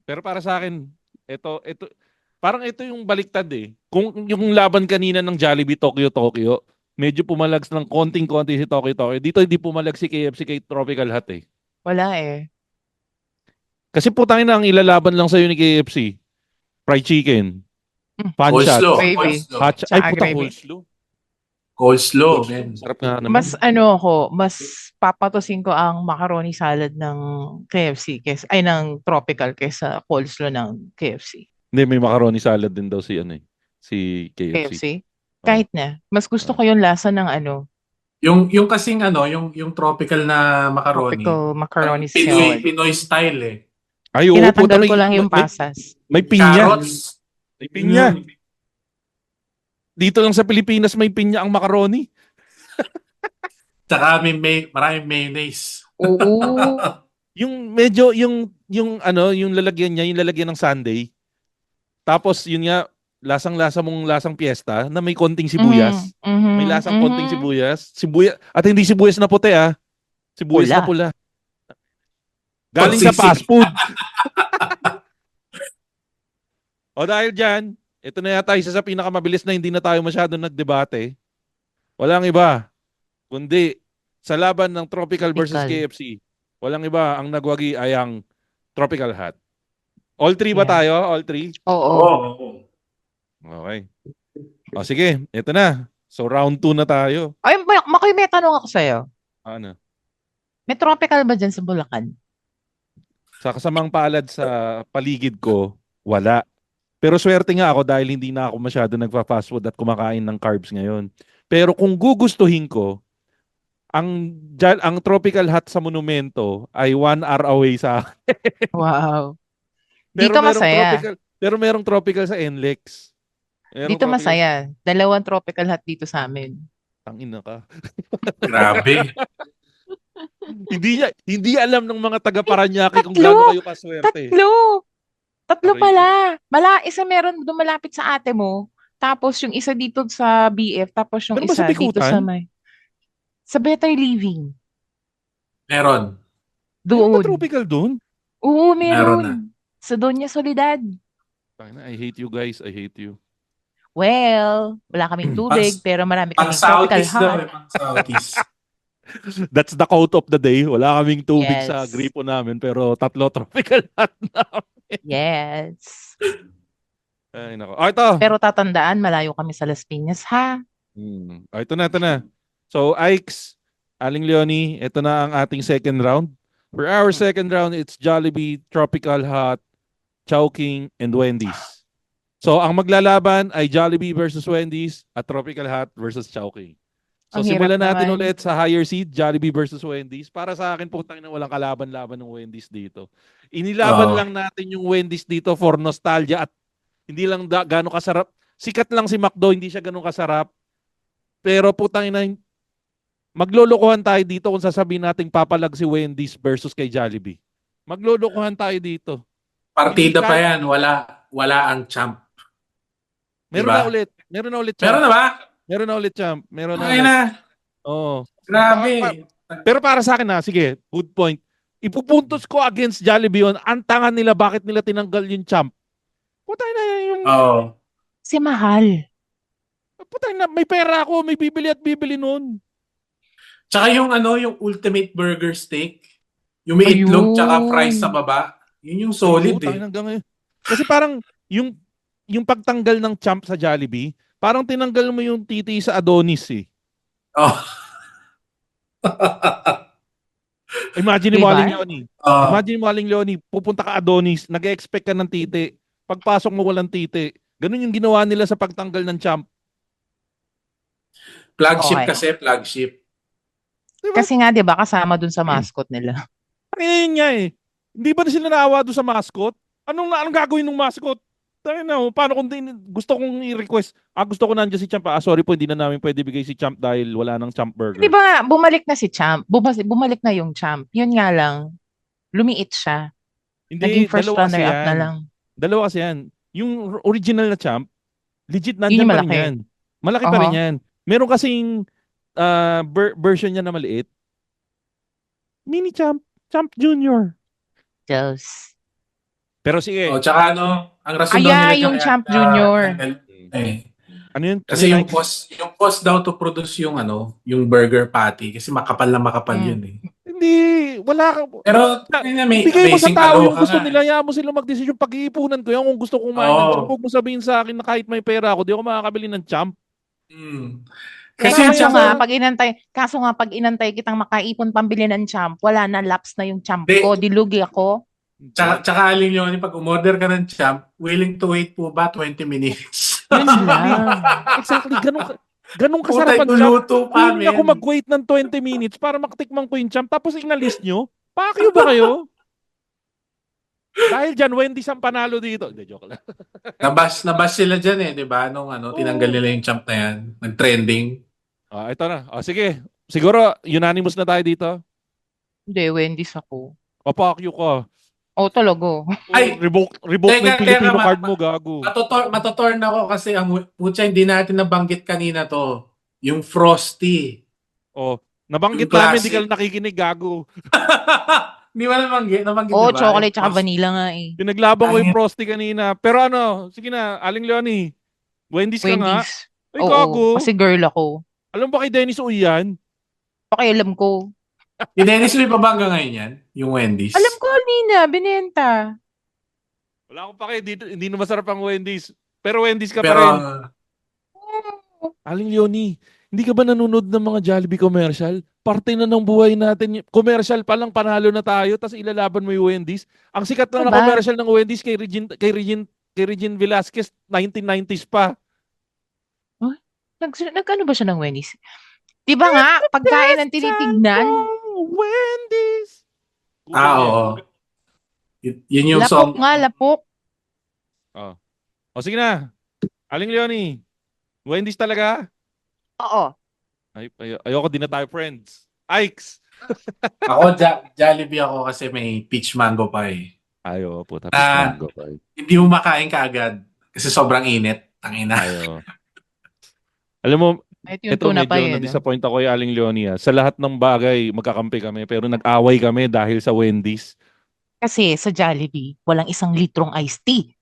pero para sa akin, parang ito yung baliktad eh. Kung yung laban kanina ng Jollibee Tokyo, medyo pumalag ng konting-konti si Tokyo. Dito hindi pumalag si KFC kay Tropical Hut eh. Wala eh. Kasi putangin na ang ilalaban lang sa'yo ni KFC. Fried chicken. Panchat. Coleslaw. Gravy. Coleslaw. Ay, Tsaka puta, gravy. coleslaw. Coleslaw, man. Sarap nga naman. Mas papatusin ko ang macaroni salad ng KFC ng tropical kaysa coleslaw ng KFC. Hindi, may macaroni salad din daw si si KFC. KFC. Kahit na. Mas gusto ko yung lasa ng Yung kasing yung tropical na macaroni. tropical macaroni Pinoy, salad. Pinoy style eh. Ay, oo, puta, Tinatanggal ko lang yung may, pasas. may pinya. Carrots. May pinya. Dito lang sa Pilipinas may pinya ang macaroni. Tsaka maraming mayonnaise. Oo. Yung medyo yung yung lalagyan niya, yung lalagyan ng sundae. Tapos yun nga lasang piyesta na may konting sibuyas. May lasang konting sibuyas. At hindi sibuyas na puti ah. Sibuyas na pula. Galing sa fast food. O dahil dyan, ito na yata isa sa pinakamabilis na hindi na tayo masyado nagdebate. Walang iba, kundi sa laban ng Tropical versus Tropical. KFC. Walang iba, ang nagwagi ay ang Tropical Hut. All three ba Yeah. tayo? All three? Oo. Oo. Okay. O sige, ito na. So round 2 na tayo. Ay, Makoy, may tanong ako sa'yo. Ano? May tropical ba dyan sa Bulacan? Sa kasamang palad sa paligid ko, wala. Pero swerte nga ako dahil hindi na ako masyado nagpa-fast food at kumakain ng carbs ngayon. Pero kung gugustuhin ko, ang Tropical Hut sa Monumento ay 1 hour away sa akin. Wow. Pero Dito merong masaya. pero merong tropical sa NLEX. Merong Dito tropical- masaya. 2 tropical hut dito sa amin. Tangina ka. Grabe. hindi alam ng mga taga Paranaque kung Tatlo! gaano kayo kaswerte. Tatlo Aray. pala. Isa meron doon malapit sa ate mo. Tapos yung isa dito sa BF. Tapos yung Meron ba isa sa dito Bikutan? sa sa Better Living. Meron. Meron ba Doon. tropical doon? Oo, Meron na. meron. Sa Doña Soledad. Tangina, I hate you guys. I hate you. Well, wala kaming tubig, pero marami Pang kaming tropical Southeast daw hut. eh. Pang Southeast. That's the quote of the day. Wala kaming tubig Yes. sa gripo namin pero 3 tropical hut na. Yes. Ay, nako. Oh, ito. Pero tatandaan, malayo kami sa Las Piñas, ha? Oh, ito na. So, Ikes, Aling Leonie, ito na ang ating second round. For our second round, it's Jollibee, Tropical Hut, Chowking, and Wendy's. So, ang maglalaban ay Jollibee versus Wendy's at Tropical Hut versus Chowking. So, Ang simulan hirap natin naman. ulit sa higher seed, Jollibee versus Wendy's. Para sa akin, putang ina, walang kalaban-laban ng Wendy's dito. Inilaban Oo. lang natin yung Wendy's dito for nostalgia at hindi lang gano'ng kasarap. Sikat lang si McDo, hindi siya gano'ng kasarap. Pero putang ina, maglolokohan tayo dito kung sasabihin nating papalag si Wendy's versus kay Jollibee. Maglolokohan tayo dito. Partida pa yan. Wala ang champ. Meron Diba? na ulit. Meron na ulit, champ. Meron na ba? Meron na ulit, champ. Meron na Ay ulit. na. Oo. Grabe. Pero para sa akin sige, good point. Ipupuntos ko against Jollibee yun. Ang tanga nila, bakit nila tinanggal yung champ? Putay na yung... Oo. Kasi mahal. Putay na, may pera ako, may bibili at bibili nun. Tsaka yung ultimate burger steak. Yung may Ayun. itlog tsaka fries sa baba. Yun yung solid Putang eh. ina, hanggang ngayon. Kasi parang yung pagtanggal ng champ sa Jollibee, Parang tinanggal mo yung titi sa Adonis eh. Oh. Imagine mo, Diba? Aling Leonie. Oh. Imagine mo, Aling Leonie, pupunta ka Adonis, nag-expect ka ng titi. Pagpasok mo walang titi. Ganun yung ginawa nila sa pagtanggal ng champ. Flagship Okay. kasi, flagship. Diba? Kasi nga, di ba, kasama dun sa mascot nila. Ayun nga eh. Hindi ba na sila naawa doon sa mascot? Anong gagawin ng mascot? Tayo na, paano kung gusto kong i-request? Gusto ko nandiyan si Champ. Sorry po, hindi na namin pwede bigay si Champ dahil wala nang Champ Burger. Di ba, bumalik na si Champ. Bumalik na yung Champ. Yun nga lang, lumiit siya. Hindi, Naging first dalawa kasi runner-up na yan. lang. Dalawa kasi yan. Yung original na Champ, legit Yun nandiyan yung pa rin malaki. yan. Malaki pa rin yan. Meron kasing version niya na maliit. Mini Champ. Champ Junior. Diyos. Pero sige. Oh, tsaka ang rason daw Aya, nila yung kaya Champ Junior. Ano yun? Kasi Ano yung cost daw to produce yung yung burger patty kasi makapal na makapal yun eh. Hindi. Wala ka. Pero may Bigay mo sa amazing tao yung aloha gusto nga. nila. Hayaan mo sila mag-decision. Pag-iipunan ko yan kung gusto kong kumain ng Oo. champ. Huwag mo sabihin sa akin na kahit may pera ako, di ako makakabili ng champ. Kasi Kaso yung nga, pag inantay kitang makaipon pambili ng Champ, wala na, lapse na yung Champ Di- ko, dilugi ako. tsaka Aling Leonie, pag umorder ka ng champ, willing to wait po ba 20 minutes? Yun lang. Exactly. Ganun Putay, kasarap ang champ. luluto pa, Willing ako men. mag-wait ng 20 minutes para makatikman ko yung champ. Tapos inalis nyo. Pakyo ba kayo? Dahil dyan, Wendy's ang panalo dito. Hindi, joke lang. Nabas sila dyan eh, di ba? Nung tinanggal nila yung champ na yan. Nag-trending. Ito na. Sige. Siguro, unanimous na tayo dito. Hindi, Wendy's ako. Papakyo ka. Oh, talaga. Ay! Revoke mo Teka, yung Filipino teka, card mo, gago. Matotorn ako kasi putya, hindi natin nabanggit kanina to. Yung Frosty. Nabanggit Yung namin, classic. di ka lang nakikinig, gago. Hindi mo nabanggit Oh, diba? chocolate tsaka Frosty. vanilla nga eh. Pinaglabang ko yung Frosty kanina. Pero sige na, Aling Leonie. Wendy's ka nga. Wendy's. Ay, Oo, gago. kasi girl ako. Alam ba kay Dennis Uyan? Pakialam ko. Yung Dennis Lee pa ba hanggang ngayon yan? Yung Wendy's? Alam ko, Nina, binenta. Wala akong pake. Hindi na masarap ang Wendy's. Pero Wendy's ka Pero, pa rin. Aling Leonie, hindi ka ba nanonood ng mga Jollibee commercial? Parte na ng buhay natin. Commercial pa lang, panalo na tayo, tapos ilalaban mo yung Wendy's. Ang sikat lang na Diba? commercial ng Wendy's kay Regine Velasquez, 1990s pa. Nag-ano ba siya ng Wendy's? Di ba nga, pagkain ang tinitignan? Wendy's! oo. Yun yung Lapok song. nga, lapok. Sige na. Aling Leonie, Wendy's talaga? Oo. Ayoko, din na tayo friends. Ikes! Ako, Jollibee ako kasi may peach mango pa eh. Ayo, puta. Ah. Mango pa. Hindi mo makain kaagad kasi sobrang init. Tangina. Ayo. Alam mo, Ito yung ito tuna pa medyo yun. na-disappoint ako kay Aling Leonie. Sa lahat ng bagay, magkakampi kami. Pero nag-away kami dahil sa Wendy's. Kasi sa Jollibee, walang 1 litrong iced tea.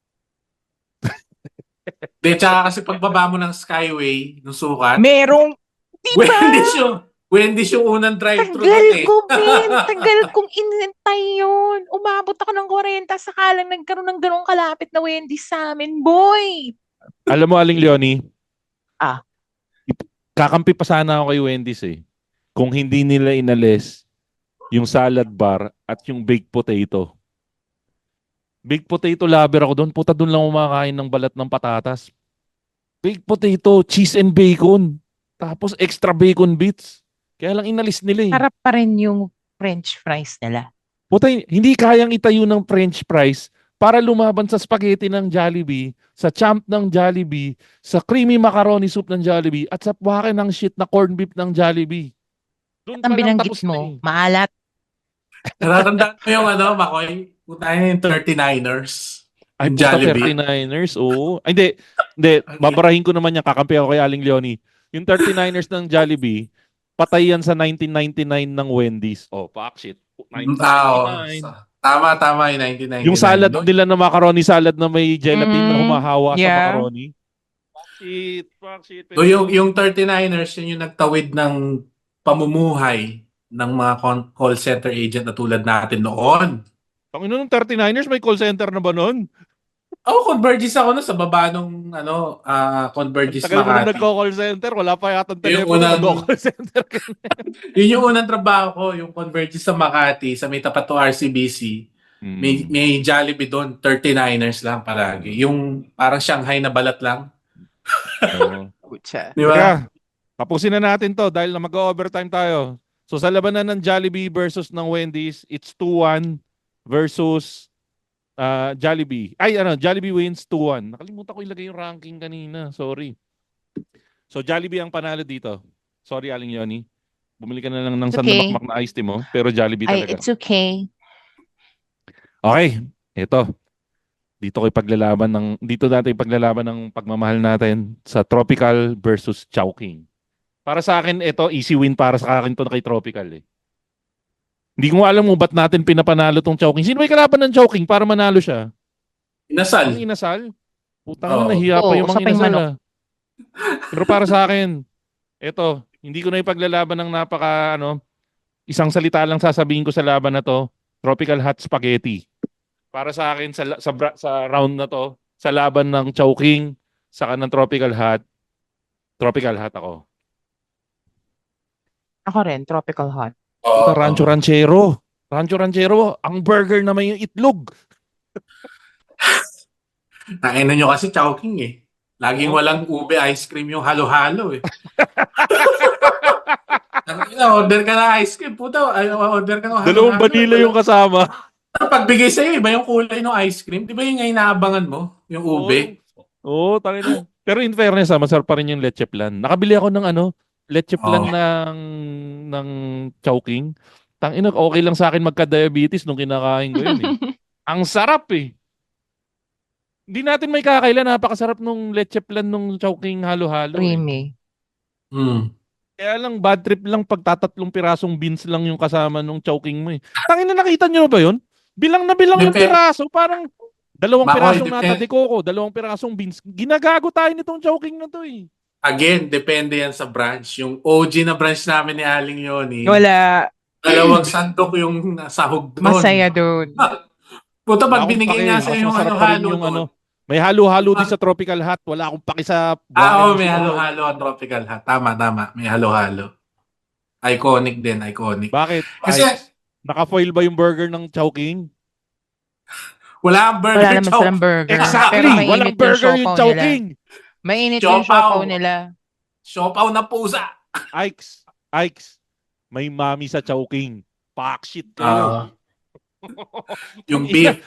De, tsaka kasi pagbaba mo ng Skyway, nung sukat, Merong, di ba? Wendy's yung unang drive-thru Tagal doon eh. ko, Ben. Tagal kong inintay yun. Umabot ako ng 40, sakalang nagkaroon ng ganong kalapit na Wendy's sa amin, boy. Alam mo, Aling Leonie? Ah. Kakampi pa sana ako kay Wendy's eh. Kung hindi nila inalis yung salad bar at yung baked potato. Baked potato lover ako doon. Puta, doon lang kumakain ng balat ng patatas. Baked potato, cheese and bacon. Tapos extra bacon bits. Kaya lang inalis nila eh. Harap pa rin yung French fries nila. Puta, hindi kayang itayo ng French fries para lumaban sa spaghetti ng Jollibee, sa champ ng Jollibee, sa creamy macaroni soup ng Jollibee, at sa wake ng shit na corned beef ng Jollibee. Doon Ang pa lang binanggit tapos na mo, eh. maalat. Natatandaan mo yung Makoy? Putahin yung 39ers. Ay, Yung puta, Jollibee. 39ers, oo. Ay, hindi, babarahin ko naman yan, kakampi ako kay Aling Leonie. Yung 39ers ng Jollibee, patay yan sa 1999 ng Wendy's. Oh, fuck shit. Oo. 1999. Tama yung 1999. Yung salad Doon- nila na macaroni salad na may gelatin na Mm, humahawa sa yeah. macaroni. Fuck shit. So yung 39ers, yun yung nagtawid ng pamumuhay ng mga call center agent na tulad natin noon. Panginoon ng 39ers, may call center na ba nun? Convergys ako sa baba nung Convergys Tagal mo na Makati. nagko-call center, wala pa yata Yung telepono, unang- nagko-call center ka na. Yun yung unang trabaho ko, yung Convergys sa Makati, sa may tapat to RCBC. May Jollibee doon, 39ers lang palagi. Yung parang Shanghai na balat lang. Oo. Pucha. Di ba? Teka, tapusin na natin to dahil na mag-overtime tayo. So sa labanan ng Jollibee versus ng Wendy's, it's 2-1 versus Jollibee. Jollibee wins 2-1. Nakalimutan ko ilagay yung ranking kanina. Sorry. So Jollibee ang panalo dito. Sorry, Aling Yoni. Bumili ka na lang ng It's okay. sandamakmak na iced tea mo, pero Jollibee Ay, talaga. it's okay. Okay, ito. Dito natin ipaglalaban ng pagmamahal natin sa Tropical versus Chowking. Para sa akin, ito easy win para sa akin to na kay Tropical eh. Hindi ko alam mo ba't natin pinapanalo tong Chowking. Sino may kalaban ng Chowking para manalo siya? Ang Inasal. inasal? Putang Oo. na, nahiya pa Oo, yung mga usaping inasal manok. ah. Pero para sa akin, ito, hindi ko na ipaglalaban ng isang salita lang sasabihin ko sa laban na to, Tropical Hot Spaghetti. Para sa akin sa round na to, sa laban ng Chowking saka ng Tropical Hot ako. Ako rin, tropical hot. Oo. Rancho Ranchero, ang burger na may itlog. Nakainan nyo kasi Chowking eh. Laging Oo. walang ube ice cream yung halo-halo eh. Order ka na ice cream. Puta, order ka na halo-halo. Dalawang vanilla yung kasama. Pagbigay sa'yo, iba yung kulay ng ice cream. Di ba yung nga inaabangan mo? Yung ube? Oo, tangina. Pero in fairness, masarap pa rin yung leche flan. Nakabili ako ng leche flan ng Chowking. Tangina, okay lang sa akin magka-diabetes nung kinakain ko yun eh. Ang sarap eh. Hindi natin may kakailan, napakasarap nung leche flan nung Chowking halo-halo. Eh. Creamy. Kaya lang, bad trip lang pag tatatlong pirasong beans lang yung kasama nung Chowking mo eh. Tangina, nakita nyo ba yun? Bilang na bilang yung Depende. piraso, parang dalawang Bako, pirasong depende. nata de coco, dalawang pirasong beans. Ginagago tayo nitong Chowking na to eh. Again, depende yan sa branch. Yung OG na branch namin ni Aling Yoni, Wala. dalawang sandok yung sahog doon. Masaya doon. Puta, Wala pag akong binigay pake. nga Mas sa'yo yung masarap pa rin halo-halo yung doon. may halo-halo din sa Tropical Hot. Wala akong paki sa Oo, buhangin may ng halo-halo ang tropical ha. Tama. May halo-halo. Iconic din, iconic. Bakit? Kasi Naka-foil ba yung burger ng Chowking? wala ang burger Wala naman chow. silang burger. Exactly! Pero mainit Walang yung burger yung siopaw nila. Chowking! Mainit yung Siopaw. siopaw nila. Siopaw na pusa. Ikes, may mami sa Chowking. Pack shit kayo. Ah. Yung beef.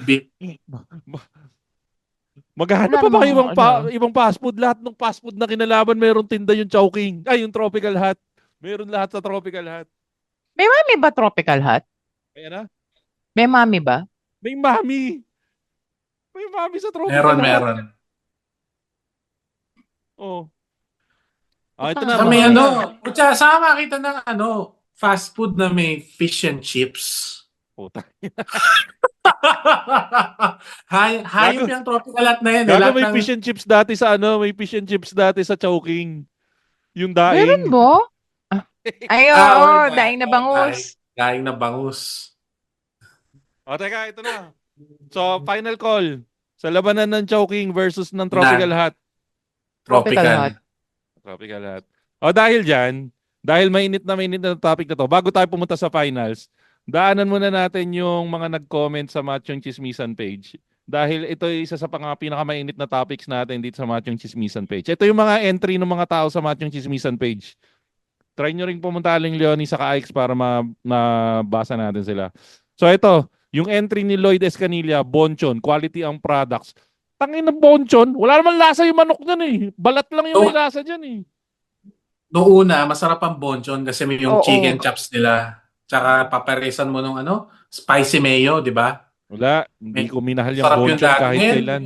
Maghanap Wala pa ba namang ibang fast food? Lahat ng fast food na kinalaban meron tinda yung Chowking. Ay, yung Tropical Hot. Meron lahat sa Tropical Hot. May mami ba tropical hot? Kaya na? May mami ba? May mami. May mami sa Tropical Hot. Meron. Oh. Ah, ito Baka na. Sa may Tama. Kutsa, saan makita ng fast food na may fish and chips? Puta. Hayop yung tropical hot na yan. Gago Lahat may ng- fish and chips dati sa may fish and chips dati sa Chowking. Yung daing. Meron ba? Ay, oo. Ah, Daing na bangus. Daing na bangus. O, teka, ito na. So, final call. Sa labanan ng Chowking versus ng Tropical Hot. Tropical hot. Tropical Hot. O, dahil dyan, dahil mainit na topic na to, bago tayo pumunta sa finals, daanan muna natin yung mga nag-comment sa Machong Chismisan page. Dahil ito ay isa sa pinakamainit na topics natin dito sa Machong Chismisan page. Ito yung mga entry ng mga tao sa Machong Chismisan page. Try nyo rin pumunta Aling Leonie sa Ix para mabasa natin sila. So ito, yung entry ni Lloyd Escanilla, Bonchon, quality ang products. Tangin ng Bonchon, wala naman lasa yung manok niyan eh. Balat lang yung may lasa dyan eh. Noong una, masarap ang bonchon kasi may yung Oo. chicken chops nila. Tsaka paparesan mo nung spicy mayo, di ba? Wala, hindi ko minahal yung Sarap yung Bonchon dati. kahit Ngayon, kailan.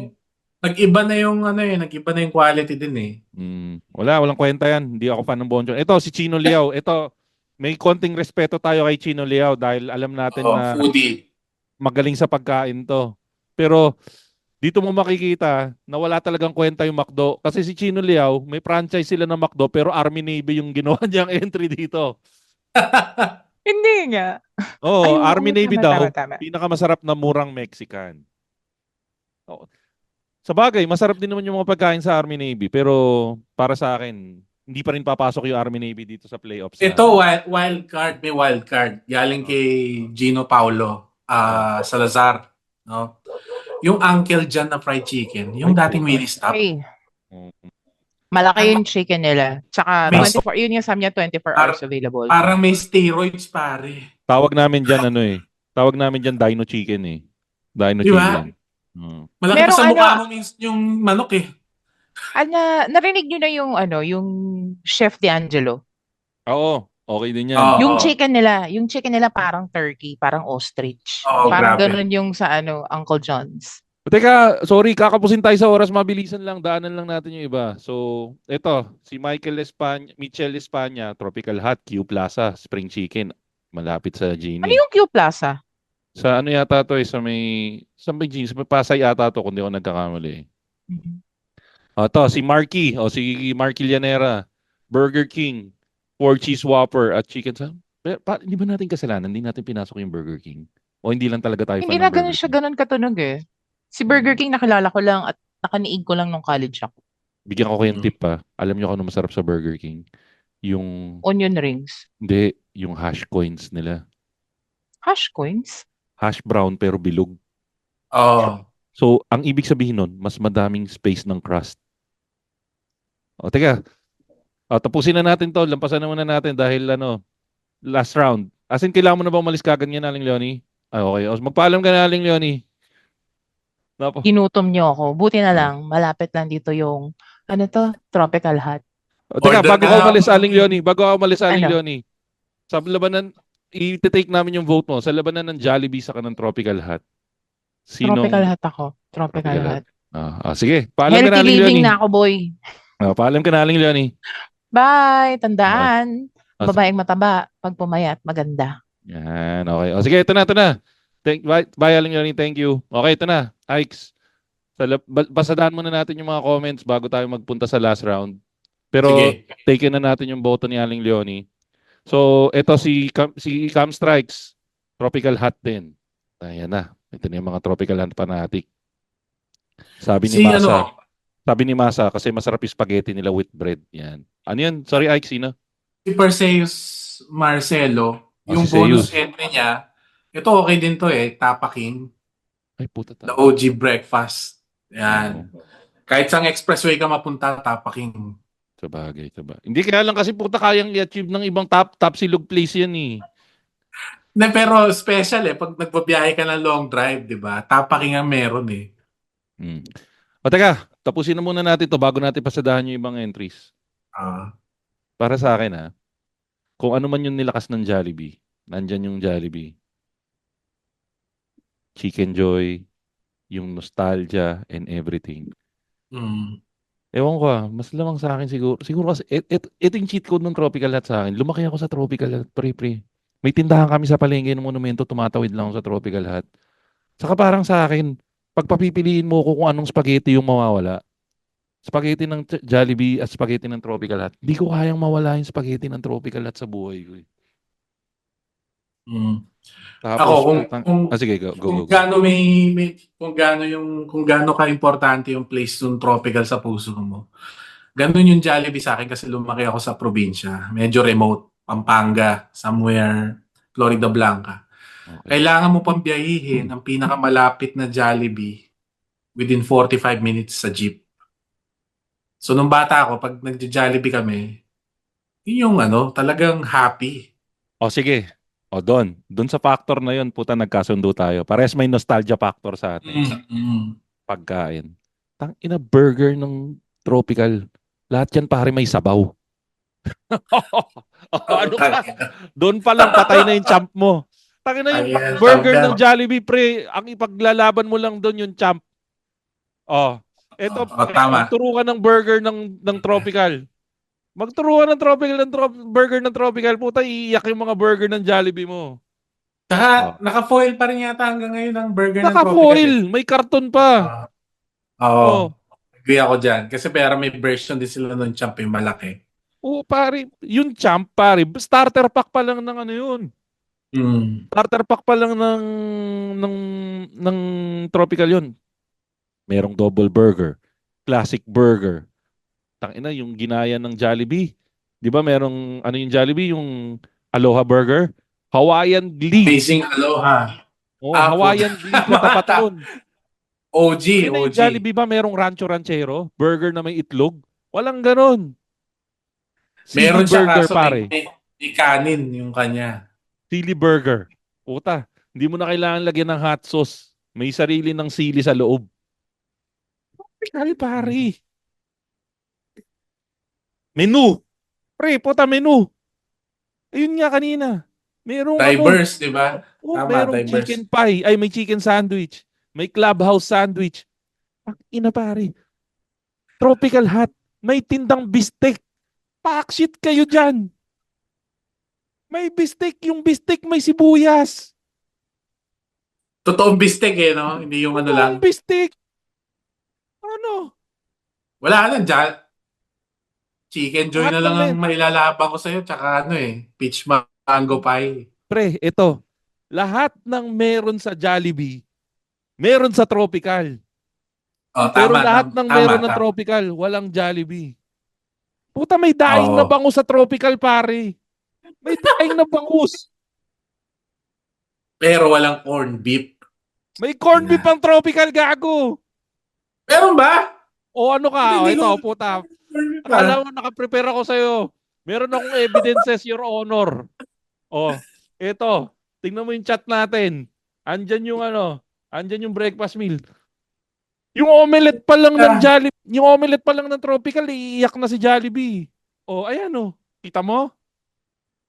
Nag-iba na yung nag-iba na yung quality din eh. Walang kwenta yan. Hindi ako fan ng Bonchon. Ito, si Chino Liao. Ito, may konting respeto tayo kay Chino Liao dahil alam natin na Foodie. magaling sa pagkain to. Pero dito mo makikita na wala talagang kwenta yung McDo. Kasi si Chino Liao, may franchise sila ng McDo pero Army Navy yung ginawa niyang entry dito. Hindi nga. Oh, Ay, oo, Army Navy tama, daw, tama. pinakamasarap na murang Mexican. Oh. Sa bagay, masarap din naman yung mga pagkain sa Army Navy. Pero para sa akin, hindi pa rin papasok yung Army Navy dito sa playoffs Ito, natin. wild card, may wild card. Galing kay Gino Paulo, Oh. Salazar. No? Yung Uncle John na fried chicken, yung Ay, dating mini stop. Okay. Mm. Malaki yung chicken nila. Tsaka May- 24, yun yung sabi niya 24 hours available. Parang may steroids, pare. Tawag namin dyan Tawag namin dyan Dino Chicken eh. Dino Di ba? Chicken. Mm. Malaki Merong pa sa mukha ano- mo yung manok eh. Narinig niyo na yung Chef D'Angelo. Oo, okay din yan. Oo. Yung chicken nila parang turkey, parang ostrich. Oo, Parang grabe. ganun yung sa Uncle John's. Teka, sorry, kakapusin tayo sa oras, mabilisan lang, daanan lang natin yung iba. So, eto, si Michelle Espana, Tropical Hut, Q Plaza, Spring Chicken, malapit sa Genie. Ano yung Q Plaza? Sa ano yata to sa may Genie, sa may Pasay yata to, kung di ako nagkakamali. To, si Marky Llanera, Burger King, 4-cheese Whopper, at Chicken sa... Hindi ba natin kasalanan? Hindi natin pinasok yung Burger King? O hindi lang talaga tayo Hindi fan na ng ganun Burger siya King? ganun katunog eh. Si Burger King nakilala ko lang at nakaniig ko lang nung college ako. Bigyan ko kayong tip pa. Alam niyo kung ano masarap sa Burger King? Yung, Onion rings. hindi, yung hash coins nila. Hash coins? Hash brown pero bilog. Oo. So, ang ibig sabihin nun, mas madaming space ng crust. O, teka. Tapusin na natin to. Lampasan na muna natin dahil last round. As in, kailangan mo na ba umalis kagad yan, Aling Leonie? Ay, okay. O, magpaalam ka na, Aling Leonie. Napo. Ginutom niyo ako. Buti na lang, malapit lang dito yung, Tropical Hut. O, teka, Order bago na ka lang. umalis, Aling Leonie. Ano? Leonie. Sa labanan, i-take namin yung vote mo. Sa labanan ng Jollibee sa kanang Tropical Hut. Tropical Hut ako. Tropical Tropical Hut. Sige, paalam ka na, Healthy Aling living Leonie. na ako, boy. Paalam ka na, Aling Leonie. Bye! Tandaan. Ah, Babaeng mataba, pag pumayat, maganda. Yan, okay. O sige, ito na. Bye, Aling Leonie. Thank you. Okay, ito na. Ikes. Basadaan muna natin yung mga comments bago tayo magpunta sa last round. Pero Sige. take na natin yung boto ni Aling Leonie. So, ito si Cam Strikes. Tropical Hut din. Ayan na. Ito na yung mga Tropical Hut fanatic. Sabi ni Masa, kasi masarap yung spaghetti nila with bread. Yan. Ano yan? Sorry, Ike, sino? Si Perseus Marcelo, yung si bonus Seus. entry niya, ito okay din to eh, Tapa King, Ay, puta the ta. OG breakfast. Yan. Kahit sang expressway ka mapunta, Tapa King. Sabagay. Hindi kaya lang kasi puta kayang i-achieve ng ibang top silog place yan eh. Pero special eh, pag nagbabiyahe ka ng long drive, di ba? Tapa King ang meron eh. O teka, tapusin na muna natin to bago natin pasadahan yung ibang entries. Ah. Para sa akin kung ano man yung nilakas ng Jollibee, nandyan yung Jollibee. Chicken Joy, yung nostalgia and everything. Ewan ko mas lamang sa akin siguro. Siguro kasi, ito yung cheat code ng Tropical Hut sa akin. Lumaki ako sa Tropical Hut, pre. May tindahan kami sa palengke ng monumento, tumatawid lang ako sa Tropical Hut. Saka parang sa akin, pagpapipiliin mo ko kung anong spaghetti yung mawawala. Spaghetti ng Jollibee at spaghetti ng Tropical Hut. Hindi ko kayang mawala yung spaghetti ng Tropical Hut sa buhay ko. Tapos, Ako, sige, go. kung gaano ka importante yung place ng tropical sa puso mo. Ganun yung Jollibee sa akin kasi lumaki ako sa probinsya. Medyo remote, Pampanga, somewhere, Florida Blanca. Okay. Kailangan mo pang biyahihin ang pinakamalapit na Jollibee within 45 minutes sa jeep. So, nung bata ako, pag nag-Jollibee kami, yun yung talagang happy. O sige. O doon sa factor na yun, puta, nagkasundo tayo. Parehas may nostalgia factor sa atin. Pagkain. Ina burger ng Tropical. Lahat yan pare may sabaw. Ano ka? Doon pa lang patay na yung champ mo. Tangina yung Ayan, burger champ ng Jollibee, pre. Ang ipaglalaban mo lang doon yung champ. Eto, tama. magturo ka ng burger ng Tropical. Magturo ka ng burger ng Tropical. Puta, iiyak yung mga burger ng Jollibee mo. Saka, naka-foil pa rin yata hanggang ngayon ang burger ng Tropical. Naka-foil. May karton pa. Oo. Agree ako dyan. Kasi pero may version din sila ng champ yung malaki. Oo, pare. Yung champ, pare. Starter pack pa lang ng ano yun. Starter pack pa lang ng Tropical yun. merong double burger, classic burger. Tangina yung ginaya ng Jollibee. 'Di ba merong ano yung Jollibee, yung Aloha Burger? Hawaiian Leaf. Amazing Aloha. Oh, Apo. Hawaiian Leaf na tapat nun. OG, Tangina yung OG. Jollibee ba merong Rancho Ranchero? Burger na may itlog? Walang ganon. Sili Meron siya burger kaso pare. may kanin yung kanya. Sili burger. Puta, hindi mo na kailangan lagyan ng hot sauce. May sarili ng sili sa loob. Ay, pare. Menu. Pre, puta menu. Ayun nga kanina. Merong Diverse, di ba? Tama, merong diverse. chicken pie. Ay, may chicken sandwich. May clubhouse sandwich. Ina pare. Tropical hot. May tindang bistek. Pakshit kayo dyan. May bistek. Yung bistek may sibuyas. Totoong bistek eh, no? Hindi yung ano lang. Ang bistek. Ano? Wala na, chicken joy Lahat na lang ng ang mailalapang ko sa'yo. Tsaka ano peach mango pie. Pre, ito. Lahat ng meron sa Jollibee, meron sa Tropical. Oh, Pero tama, lahat ng meron ng tama. Tropical, walang Jollibee. Puta, may daing na Oo. bangus sa Tropical, pare. May daing na bangus. Pero walang corn beef. May corned beef ang Tropical, gago. Meron ba? O ano ka? O Hindi ito, ko- puta. Corn beef ba? Akala mo, nakaprepare ako sa'yo. Meron akong evidences, Your Honor. O, ito. Tingnan mo yung chat natin. Andyan yung andyan yung breakfast meal. Yung omelette pa lang ng Jollibee, yung omelette pa lang ng Tropical, iiyak na si Jollibee. O, ayan o. Kita mo?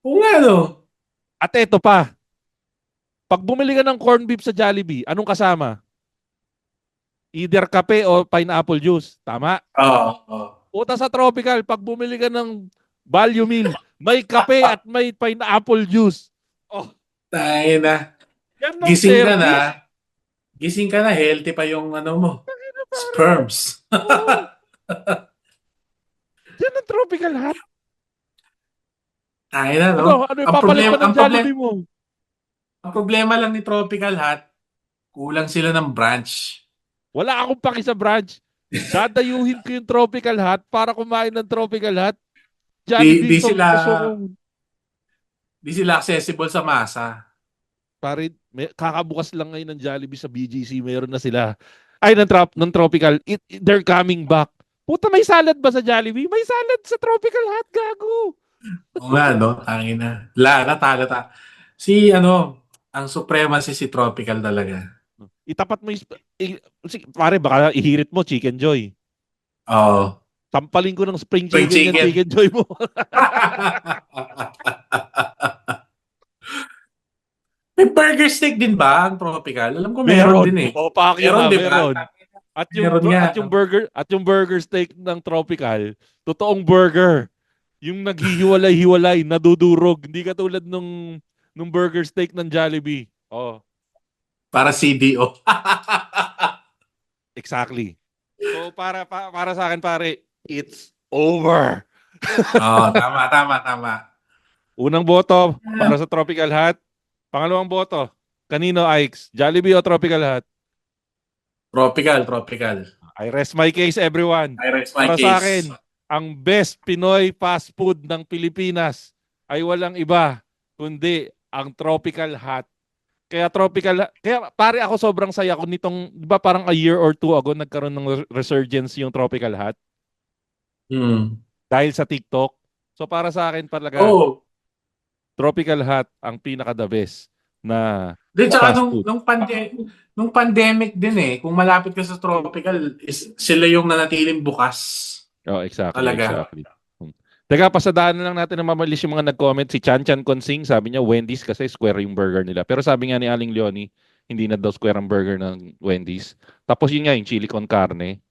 Oo nga, no? At eto pa. Pag bumili ka ng corned beef sa Jollibee, anong kasama? Either kape o pineapple juice. Tama? Oo. Puta sa Tropical, pag bumili ka ng value meal, may kape at may pineapple juice. Oh, Tayo na. yan ang Gising ka service. na. Gising ka na, healthy pa yung ano mo. Sperms. Yan ang Tropical Hut. Tayo na, no? Ano yung papalit pa ng Jollibee mo? Ang problema lang ni Tropical Hut, kulang sila ng branch. Wala akong paki sa branch. Dadayuhin ko yung Tropical Hut para kumain ng Tropical Hut. Jollibee, Di sila- gusto ko. Di sila accessible sa masa. Pare, kakabukas lang ngayon ng Jollibee sa BGC, meron na sila. Ay, ng Tropical. They're coming back. Puta, may salad ba sa Jollibee? May salad sa Tropical Hut, gago. Oo nga, no? Tangin na. Natalo ta. Ang supremacy si Tropical talaga. Itapat mo pare, baka ihirit mo, Chicken Joy. Oo. Tampalin ko ng spring Spring chicken yung chicken. Chicken Joy mo. May burger steak din ba ang Tropical? Alam ko meron din eh. O, pakyo Meron, na, di ba? meron. Meron nga. At yung burger steak ng Tropical, totoong burger. Yung naghihiwalay-hiwalay, nadudurog. Hindi katulad nung burger steak ng Jollibee. Oh, Para CDO. exactly. So para sa akin pare, it's over. Oo, tama. Unang boto para sa Tropical Hut. Pangalawang boto, kanino, Ikes? Jollibee o Tropical Hut? Tropical. I rest my case, everyone. I rest my Para case. sa akin, ang best Pinoy fast food ng Pilipinas ay walang iba kundi ang Tropical Hut. Kaya pare ako sobrang saya ko nitong, di ba parang a year or two ago nagkaroon ng resurgence yung Tropical Hut dahil sa TikTok. So para sa akin talaga, Oo. Tropical Hut ang pinaka the best na Di, tsaka fast food. nung pandemic din kung malapit ka sa Tropical, sila yung nanatiling bukas. Oh, exactly. Talaga. Exactly. Teka, pasadaan na lang natin na mamalis yung mga nag-comment. Si Chan Consing, sabi niya Wendy's kasi square yung burger nila. Pero sabi nga ni Aling Leonie, hindi na daw square ang burger ng Wendy's. Tapos yun nga, yung chili con carne.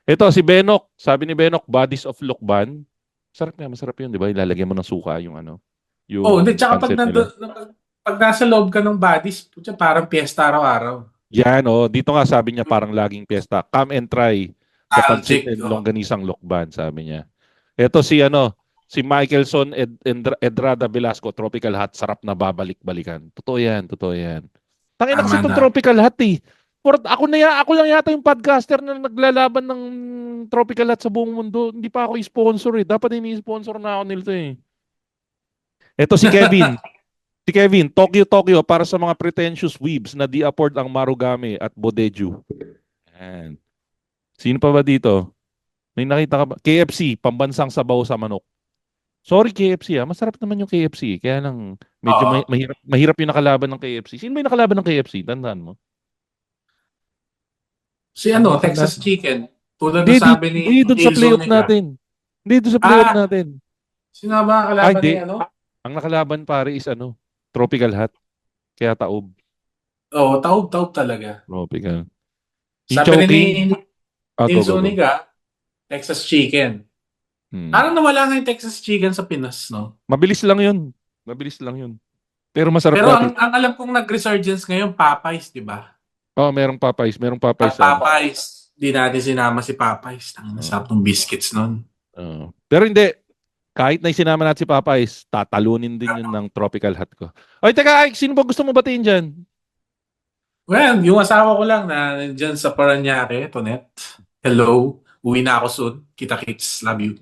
Ito, si Benok. Sabi ni Benok, Bodies of Lukban. Masarap yun, di ba? Ilalagyan mo ng suka yung yung Hindi, tsaka pancit nila. pag nasa loob ka ng bodies, putya, parang piyesta araw-araw. Yan, dito nga sabi niya parang laging piyesta. Come and try the pancit and oh. longganisang Lukban, sabi niya. Ito si Michelson Edrada Velasco, Tropical Hut, sarap na babalik-balikan. Totoo yan. Tangina kasi Tama itong na. Tropical Hut eh. Ako lang yata yung podcaster na naglalaban ng Tropical Hot sa buong mundo. Hindi pa ako i-sponsor eh. Dapat ini-sponsor na ako nito eh. Ito si Kevin. Si Kevin, Tokyo para sa mga pretentious weebs na di afford ang Marugame at Bodeju. Ayan. Sino pa ba dito? May nakita ka ba? KFC, pambansang sabaw sa manok. Sorry KFC masarap naman yung KFC. Kaya lang, medyo Oo. mahirap yung nakalaban ng KFC. Sino ba yung nakalaban ng KFC? Tandaan mo. Si Texas Chicken. Tulad Hindi, ng sabi ni hindi doon sa Hazel playoff Zuniga. natin. Hindi doon sa playoff natin. Sino nga ba ang kalaban Hindi. ni Ang nakalaban pare is Tropical Hot. Kaya taob. Oo, taob talaga. Tropical. Sabi ni Go. Zuniga, Texas Chicken. Parang nawala nga yung Texas Chicken sa Pinas, no? Mabilis lang yun. Pero masarap Pero dati. ang alam kong nag-resurgence ngayon, Popeyes, di ba? Merong Popeyes. At Popeyes, di natin sinama si Popeyes. Ang nasarap ng biscuits nun. Pero hindi. Kahit na isinama natin si Popeyes, tatalunin din yun ng Tropical Hot ko. Ay, teka, Ike, sino ba gusto mo batiin dyan? Well, yung asawa ko lang na nandyan sa Paranaque, Tonet. Hello. Uwi na ako soon. Kita-kits. Love you.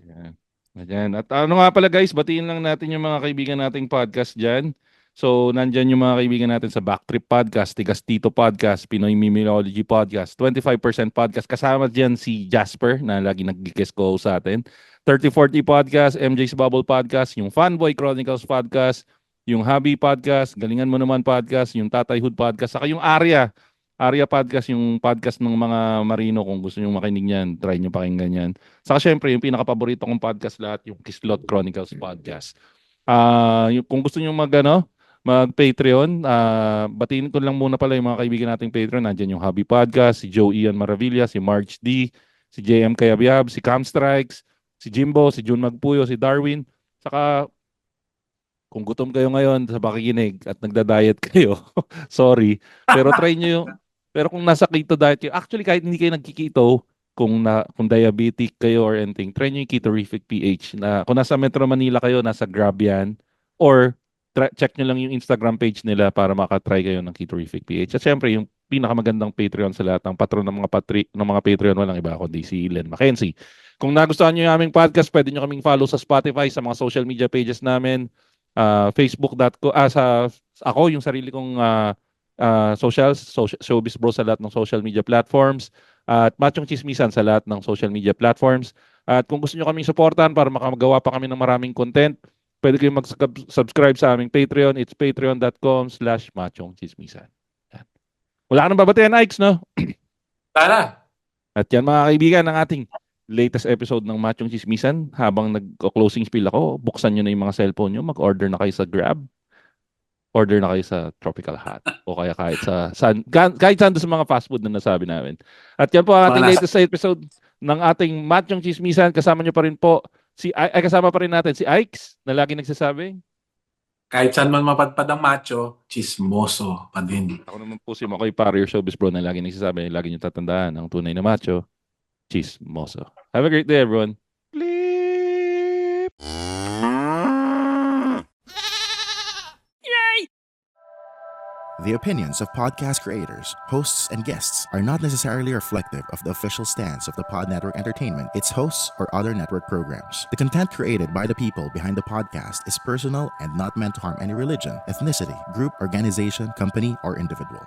Ayan. At nga pala guys, batiin lang natin yung mga kaibigan nating podcast dyan. So, nandyan yung mga kaibigan natin sa Backtrip Podcast, Tigas Tito Podcast, Pinoy Mimology Podcast, 25% Podcast. Kasama dyan si Jasper na lagi nag-guest ko sa atin. 3040 Podcast, MJ's Bubble Podcast, yung Fanboy Chronicles Podcast, yung Hobby Podcast, Galingan Mo Naman Podcast, yung Tatay Hood Podcast, saka yung Arya Podcast, yung podcast ng mga marino. Kung gusto nyo makinig yan, try nyo pakinggan yan. Saka syempre, yung pinaka-paborito kong podcast lahat, yung Kislot Chronicles Podcast. Kung gusto nyo mag-Patreon, batiin ko lang muna pala yung mga kaibigan nating Patreon. Nandiyan yung Hobby Podcast, si Joe Ian Maravilla, si Marge D, si JM Kayabyab, si Cam Strikes, si Jimbo, si June Magpuyo, si Darwin. Saka, kung gutom kayo ngayon sa pakikinig at nagda-diet kayo, sorry. Pero try nyo pero kung nasa keto diet kayo, actually kahit hindi kayo nagkiketo, kung diabetic kayo or anything, try nyo yung Ketorific PH. Kung nasa Metro Manila kayo, nasa Grab yan, or check nyo lang yung Instagram page nila para makatry kayo ng Ketorific PH. At syempre, yung pinakamagandang Patreon sa lahat ng patron ng mga Patreon, walang iba kundi si Len Mackenzie. Kung nagustuhan nyo yung aming podcast, pwede nyo kaming follow sa Spotify, sa mga social media pages namin, facebook.com, ako, yung sarili kong Showbiz Bro sa lahat ng social media platforms, at Machong Chismisan sa lahat ng social media platforms. At kung gusto nyo kaming supportan para makagawa pa kami ng maraming content, pwede kayong mag-subscribe sa aming Patreon. It's patreon.com/machongchismisan. Wala ka nang babatayan, Ikes, no? Tara! At yan mga kaibigan, ang ating latest episode ng Machong Chismisan. Habang nag-closing spiel ako, buksan nyo na yung mga cellphone nyo, mag-order na kayo sa Grab, order na kayo sa Tropical Hot, o kaya kahit saan sa mga fast food na nasabi namin. At yan po ang ating latest episode ng ating Machong Chismisan. Kasama nyo pa rin po kasama pa rin natin si Ikes na lagi nagsasabi, kahit saan man mapadpad ang macho, chismoso pa din. Ako naman po si Makoy Para, Showbiz Bro, na lagi nagsasabi, lagi nyo tatandaan, ang tunay na macho, chismoso. Have a great day, everyone. Bleep! The opinions of podcast creators, hosts, and guests are not necessarily reflective of the official stance of the Pod Network Entertainment, its hosts, or other network programs. The content created by the people behind the podcast is personal and not meant to harm any religion, ethnicity, group, organization, company, or individual.